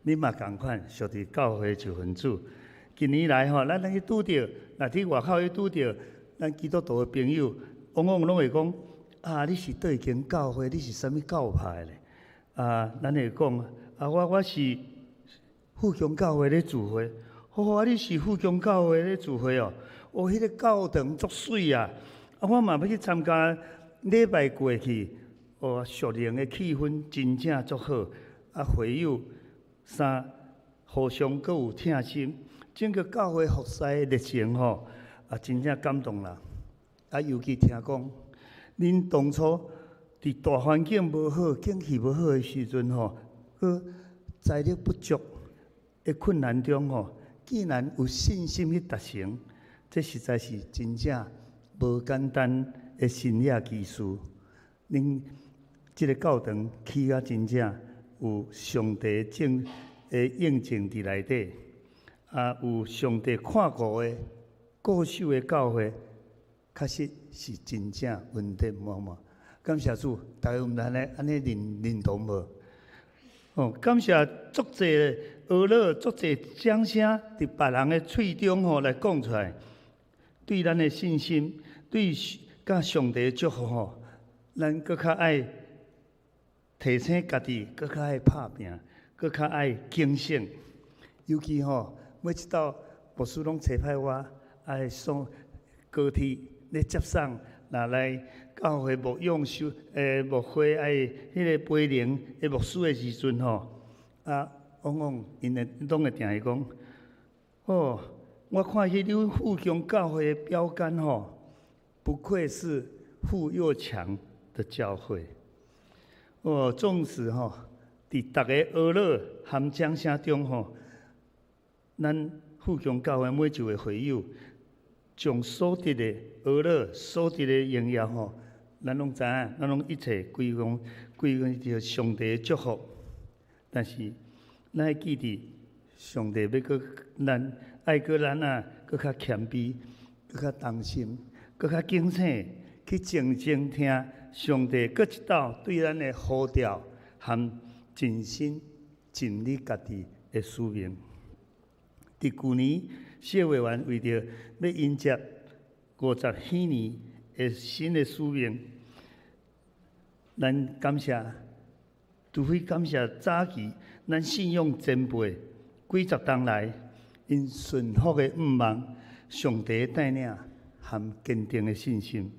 你嘛共款，属伫教会一份子。近年来吼，咱去拄着，若伫外口去拄着，咱基督徒的朋友，往往拢会讲你是倒一间教会，你是啥物教派咧？咱会讲我是富强教会咧聚会。你是富强教会咧聚会哦？迄个教堂足水啊！我嘛要去参加礼拜过去，属灵的气氛真正足好。会友互相阁有疼心，整个教会服侍的热情吼，真正感动啦！尤其听讲，恁当初伫大环境无好、景气无好的时阵吼，财力不足的困难中吼，竟然有信心去达成，这实在是真正无简单的神业奇事。恁这个教堂起真正有上帝的应证伫内底，有上帝看顾的固守的教会，确实是真正恩典满满。感谢主，大家有咱咧安尼认同无？感谢足侪学老、足侪掌声伫别人的喙中吼来讲出来，对咱的信心，对甲上帝的祝福吼，咱搁较爱提醒家己，搁较爱拍拼，搁较爱警醒。尤其吼，每一道牧师拢找派我，爱送高铁咧接送，来教会牧养牧会爱迄个培灵的牧师的时阵吼，往往因会拢会定会讲，我看迄种富强教会的标杆吼，不愧是富又强的教会。纵使吼，伫逐个学老含掌声中吼，咱富强教会每一位会友，将所得的学老、所得的荣耀吼，咱拢知影，咱拢一切归着上帝的祝福。但是，咱要记伫上帝要搁咱爱搁咱搁较谦卑，搁较同心，搁较警醒，去静静听上帝搁一道对咱的呼召和尽心尽力家己的使命。伫去年，小委员为着要迎接50禧年的新的使命，咱感谢，除非感谢早期咱信仰前辈几十年来因顺服的仰望、上帝的带领和坚定的信心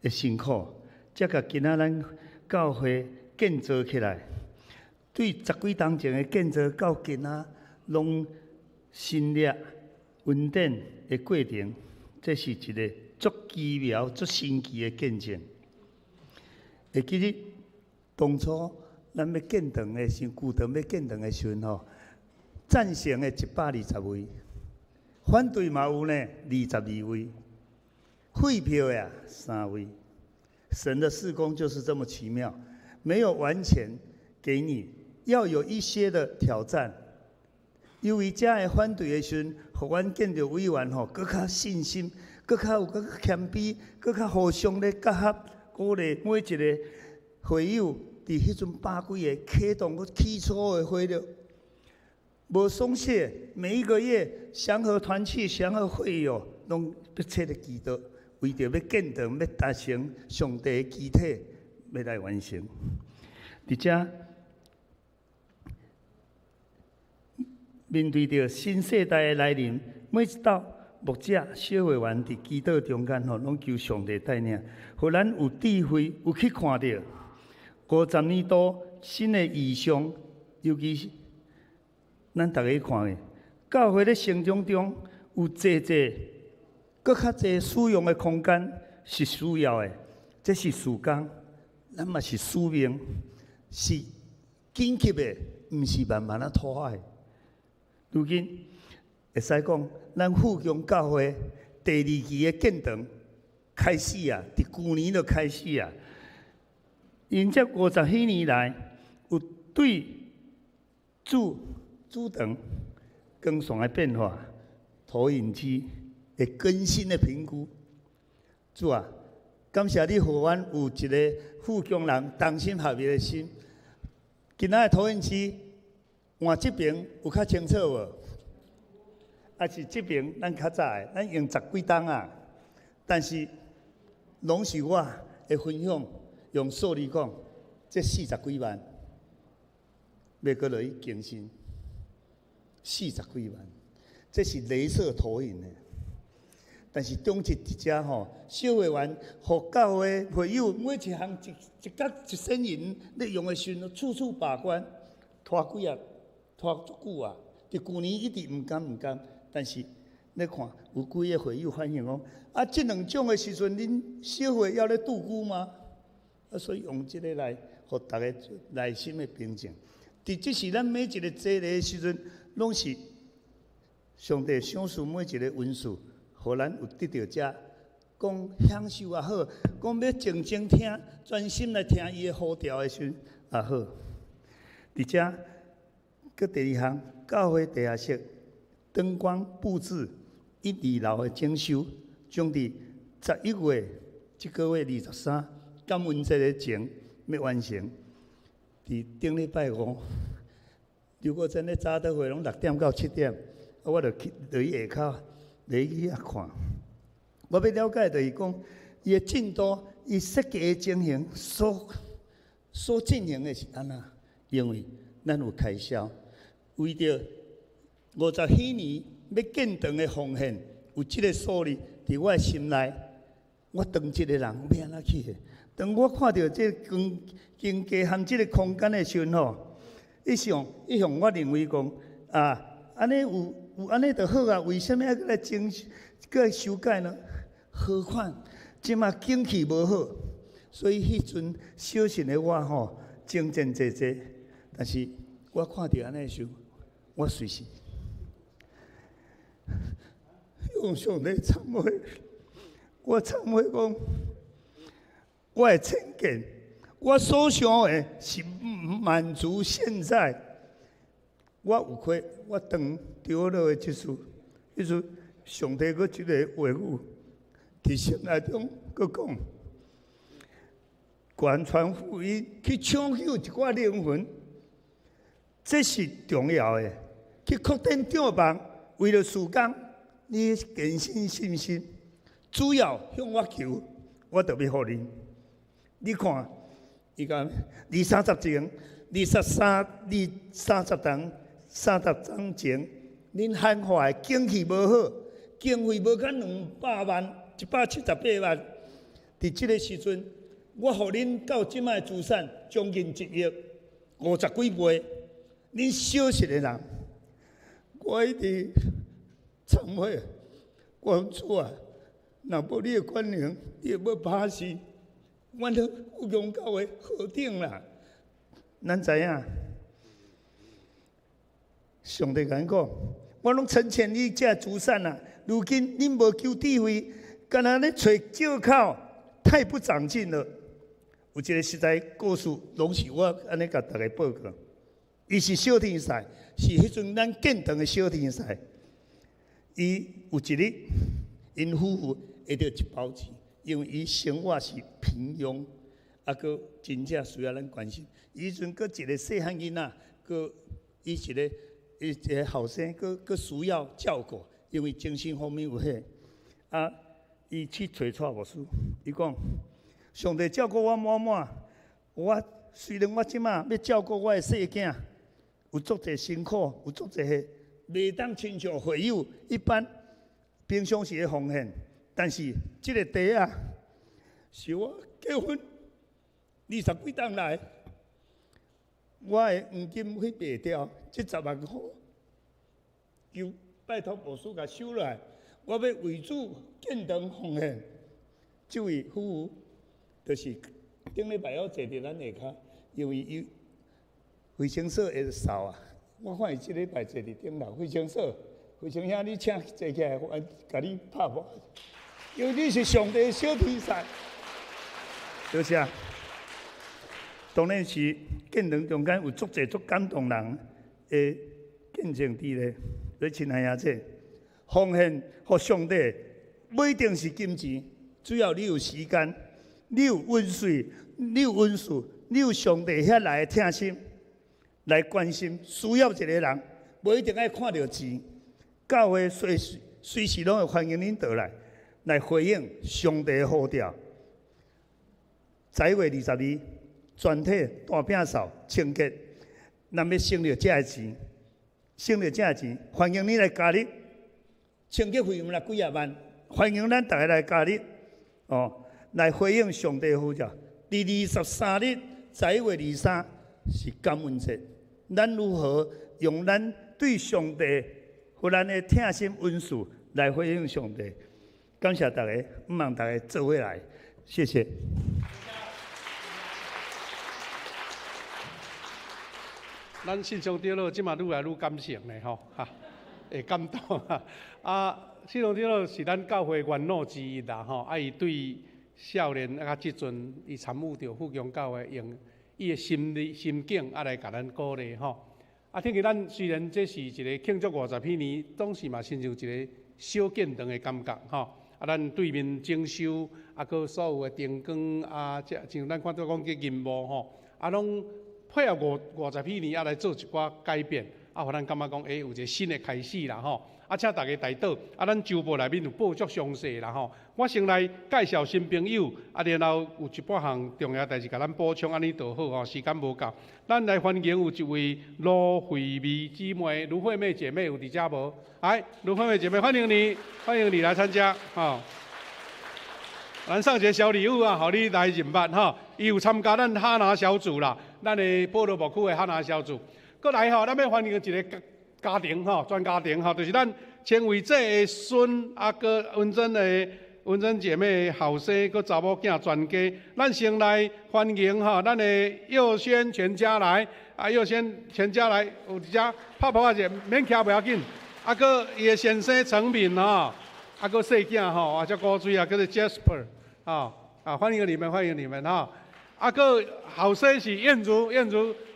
的辛苦，才甲今仔咱教会建造起来。对10几年前的建造到今仔，拢新烈稳定的过程，这是一个足奇妙、足神奇的见证。会记得当初咱要建堂的时，旧堂要建堂的时阵吼，赞成的120位，反对嘛有呢22位，废票呀3位。神的事工就是这么奇妙，没有完全给你，要有一些的挑战。由于这的反对的时阵，互阮见到委员吼，更较信心，更较谦卑，更较互相咧结合，鼓励每一个会友伫迄阵100几个启动起初的会了，无松懈，每一个月祥和团契、祥和会友拢迫切的祈祷，为着要建堂，要达成上帝的基体，要来完成。而且面对着新世代的来临，每一道牧者、小会员伫祈祷中间吼，拢求上帝带领，互咱有智慧，有去看到50年度新的异象，尤其是咱大家看的，教会咧成长中有侪搁较侪使用的空间是需要的，这是事工，咱嘛是使命，是紧急的，毋是慢慢啊拖的。如今会使讲，咱富强教会第2期的建堂开始啊，伫去年就开始啊。因这50几年来，有对主堂更新的变化，投影机的更新的评估。主啊，感谢你，互阮有一个富强人同心合意的心。今仔的投影机换这边有较清楚无？还是这边咱较早的，咱用10几档啊。但是拢是我的分享，用数字讲，这40几万，要搁落去更新，40几万，这是雷射投影的。但是中一遮吼，小会员、互教会会友，每一项一角一身银，你用的时阵处处把关，拖几啊，拖足久啊。伫去年一直毋甘，但是你看有几个会友反映讲，啊，这2种的时阵，恁小会要咧度孤吗？啊，所以用这个来，互大家内心的平静。伫即是咱每一个节日的时阵，拢是上帝赏赐每一个恩赐。互咱有得到遮，讲享受也好，讲要静静听，专心来听伊的呼调的时也好。伫遮，搁第2项，教会地下室灯光布置1、2楼的整修，将伫11月这个月23感恩节的前要完成。伫顶礼拜5，如果真咧早倒会拢6点到7点，我就去落去下口。来去遐看，我要了解就是讲，伊的进度、伊设计的情形所进行的是安那？因为咱有开销，为着50几年要建堂的奉献，有即个数字伫我的心内，我当一个人要安怎去的？当我看到这经济含即个空间的时阵吼，一向我认为讲啊，安尼有安尼就好啊，为什么要来来修改呢？何况即马景气无好，所以迄阵小心的我吼，精进济，但是我看到安尼时候，我随时用上帝忏悔，我忏悔讲，我的偏见，我所想的是满足现在。我有亏，我当丢落的即次，迄次上帝搁一个话语，伫心内中搁讲，贯传福音去抢救一寡灵魂，这是重要的。去扩展帐篷，为了事工，你坚信信心，主要向我求，我就要互你。你看，伊讲20-30钟，30章前，恁喊话的经济无好，经费无敢200万、178万。伫即个时阵，我互恁到即摆资产将近1亿50几倍，恁小食的人，我一直忏悔，讲主啊，若无你的管领，你会要拍死，阮都富强教会好顶啦。咱知影。上帝甲讲，我拢成全你这资产啊！如今恁无求智慧，干那咧找借口，太不长进了。有一个实在故事，拢是我安尼甲大家报告。伊是小天使，是迄阵咱建堂的小天使。伊有一日，因夫妇会着一包钱，因为伊生活是平庸，啊，佫真正需要咱关心。伊阵佫一个细汉囡仔，佫伊一个后生，佫需要照顾，因为精神方面有迄啊，伊去找蔡牧师，伊讲上帝照顾我满满，我虽然我即马要照顾我的细囝，有足侪辛苦，有足侪袂当亲像会友一般平常时的奉献，但是即个地啊，是我结婚20几年来，我的黄金去卖掉，这10万块，求拜托牧师甲收落来，我要为主建堂奉献。这位夫妇就是顶礼拜要坐伫咱下骹，因为伊卫生所的扫啊，我看伊即礼拜坐伫顶楼卫生所，卫生兄你请坐起来，我甲你拍拍，因为你是上帝的小天使，就是啊。当然是建堂中间有足侪足感动人的见证伫咧。所以亲爱兄姐，奉献互上帝，不一定是金钱，只要你有时间，你有温水，你有温水，你有上帝遐来的疼心，来关心需要一个人，不一定爱看到钱。教会随时拢会欢迎恁倒来回应上帝的呼召。10月22日。全体大摒扫清洁，咱要省着这个钱，省着这个钱，欢迎你来加入，清洁费用来几啊万，欢迎咱大家来加入，来回应上帝的呼召。第23日11月23是感恩节，咱如何用咱对上帝和咱的疼心温顺来回应上帝？感谢大家，希望大家做回来，谢谢。咱信上帝了，即嘛愈来愈感性咧吼，会感动信上帝了是咱教会元老之一啦吼，伊对少年即阵，伊参与着富强教会，用伊的心境来甲咱鼓励吼。听见咱虽然这是一个庆祝50周年，总是嘛亲像一个小建堂的感觉吼。咱对面整修，佮所有的灯光像咱看到讲个银幕吼，拢。配合50年来做一寡改变，互咱感觉讲，有一个新的开始啦吼。请大家带倒，咱周报内面有报足详细啦吼。我先来介绍新朋友，然后有一半项重要代志，甲咱补充，安尼就好吼。时间无够，咱来欢迎有一位卢惠美姊妹，卢惠美姐妹有伫遮无？来，卢惠美姐妹，欢迎你来参加吼。咱送一个小礼物互你来认捌吼。伊有参加咱哈拿小组啦。咱的保罗牧区的哈拿小组，过来吼，咱要欢迎一个家庭吼，全家庭吼，就是咱千伟这的孙个文珍姐妹后生个查某囝全家，咱先来欢迎吼，咱的佑轩全家来，佑轩全家来，有一只拍拍者免徛不要紧，个伊的先生陈敏吼，个细囝吼，只古锥叫做 Jasper 欢迎你们哈。个后生是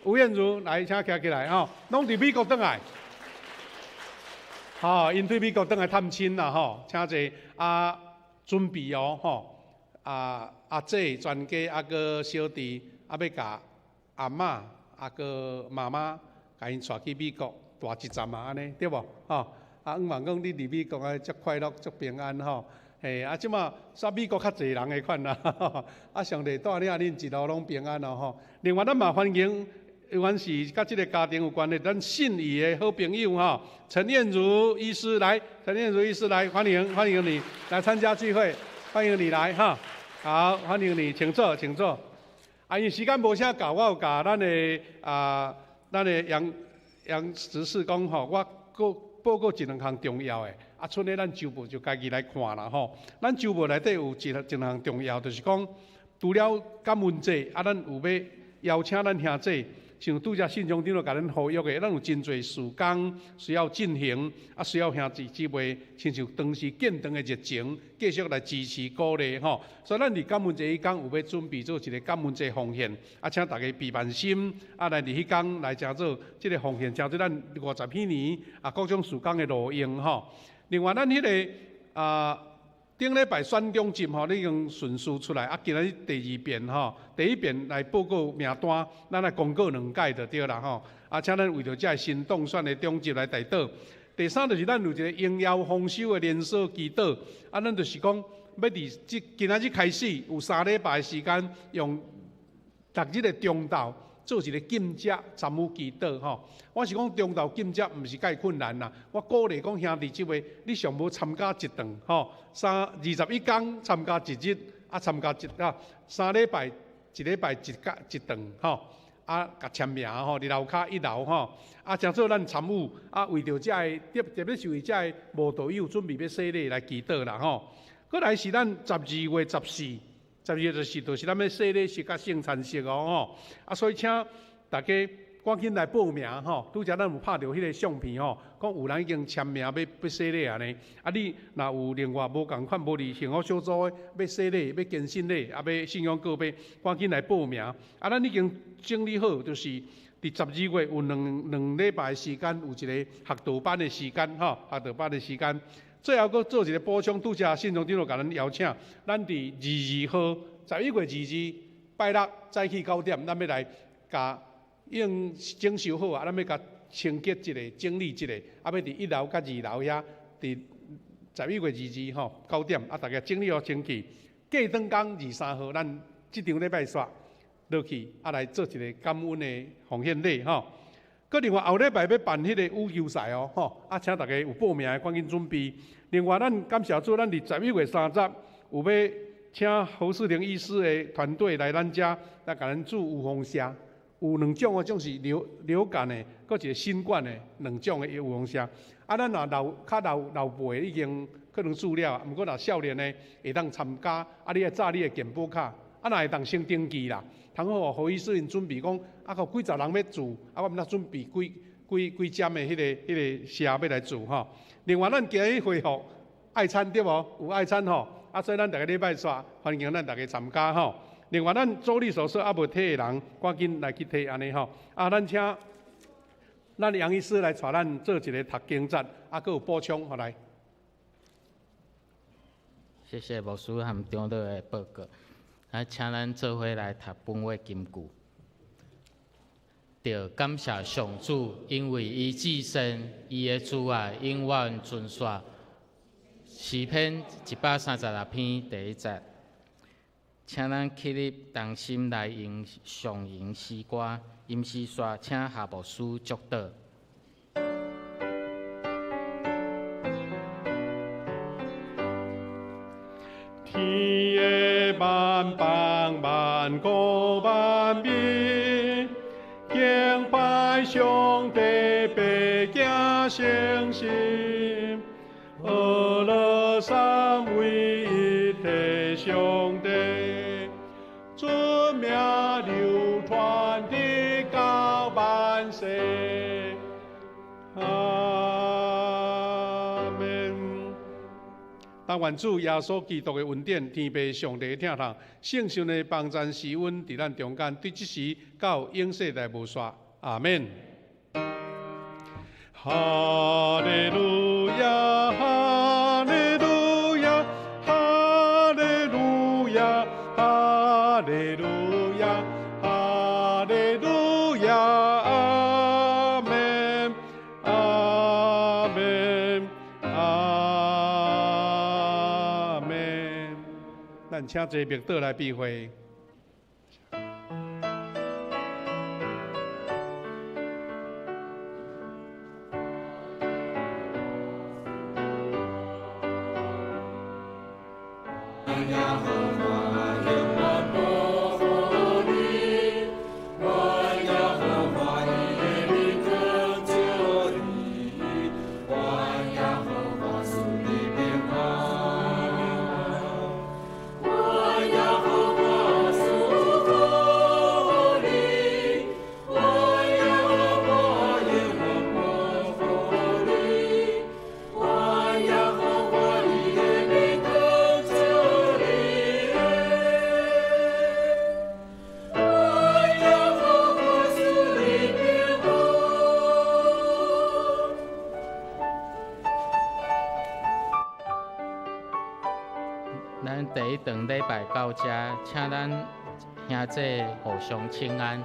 吴燕如来，请站起来吼，拢伫美国倒来，因对美国倒来探亲啦吼，请坐准备吼，阿姐全家个小弟要甲阿嬷个妈妈，甲因带去美国大一站安尼对无？希望讲你伫美国足快乐足平安吼。即马煞美国较侪人的款啦，上帝带领恁一路拢平安咯吼。另外，咱嘛欢迎，原是甲即个家庭有关的，咱信义的好朋友吼，陈燕如医师来，欢迎你来参加聚会，欢迎你来哈。好，欢迎你，请坐。因为时间无啥够，我有甲咱的杨执事讲吼，我报告一两项重要的。剩的咱周报就家己来看啦吼。咱周报内底有一项重要，就是讲除了感恩节，咱有要邀请咱兄弟，像拄则信中顶头甲咱呼吁的，咱有真侪事工需要进行，需要兄弟姊妹亲像当时建堂的热情，继续来支持鼓励吼。所以咱伫感恩节迄天有要准备做一个感恩节奉献，请大家备万心，来伫迄天来诚做即个奉献，诚做咱50几年各种事工的路用吼。另外，咱迄个顶礼拜选中集吼，你用顺序出来，今日第2遍吼，第1遍来报告名单，咱来公告2届就对啦吼。请咱为着这新当选的中集来带倒。第3就是咱有一个应邀丰收的连锁祈祷，咱就是讲要伫今仔日开始有3礼拜的时间，用逐日的中昼做一个禁食参悟祈祷吼。我是讲中昼禁食，毋是介困难啦。我鼓励讲兄弟姊妹，你上无参加一顿吼，21天参加一日，参加3礼拜1礼拜一顿吼。甲签名吼，伫楼骹1楼吼，诚做咱参悟，为着遮个特别是为遮个无道友准备要洗礼来祈祷啦吼。过来是咱12月14，就是咱要洗礼式甲圣餐式哦吼。所以请大家赶紧来报名吼。拄则咱有拍到迄个相片吼，讲有人已经签名要洗礼安尼。你若有另外无共款无伫幸福小组的要洗礼、要更新礼、要信仰告白，赶紧来报名。咱已经整理好，就是伫12月有两礼拜的时间，有一个学道班的时间吼，学道班的时间。最后，佫做一个补充，拄则信众长老甲咱邀请，咱伫22号11月22拜六早起9点，咱要来甲用整修好咱要甲清洁一个、整理一个，要伫1楼甲2楼遐，伫11月22吼9点，大家整理好清气。过当天23号，咱即场礼拜煞落去，来做一个感恩的奉献礼吼。佮另外后礼拜要办迄个羽球赛哦吼，请大家有报名的赶紧准备。另外，咱感谢主，咱伫11月30有要请侯世玲医师的团队来咱遮来甲咱做预防射。有2种，一种是流感的，佮一个新冠的2种的预防射。咱若较老辈已经可能注了，毋过若少年的会当参加，你要炸你的健保卡，若会当先登记啦。通好侯医师因准备讲，有几十人要做，我们准备几针的迄个射要来做吼。另外，咱今日恢复爱餐对无？有爱餐吼，所以咱大家礼拜煞欢迎咱大家参加吼。另外，咱组里所说无摕的人，赶紧来去摕安尼吼。咱请咱杨医师来带咱做一个读经节，佮有补充，好来。谢谢牧师和长老的报告。请咱做伙来读本月金句。着感谢上主，因为伊至身，伊的主爱永远存续。诗篇136篇第1节。请咱起立，同心来吟上吟诗歌，吟诗煞，请夏牧师祝祷。天的万邦万国万民，敬拜上帝，白敬诚心，阿拉三位一体上帝。尊名流传的到万世，阿门。但愿主耶稣基督的恩典、天父上帝的疼痛、圣神的帮助施恩伫咱中间，对即时到永世代无煞。阿门。哈利路亚，哈利路亚，哈利路亚。哈利路亚，哈利路亚，阿门，阿门，阿门。咱请坐密道来避讳。咱第一堂礼拜到这，请咱兄弟互相请安。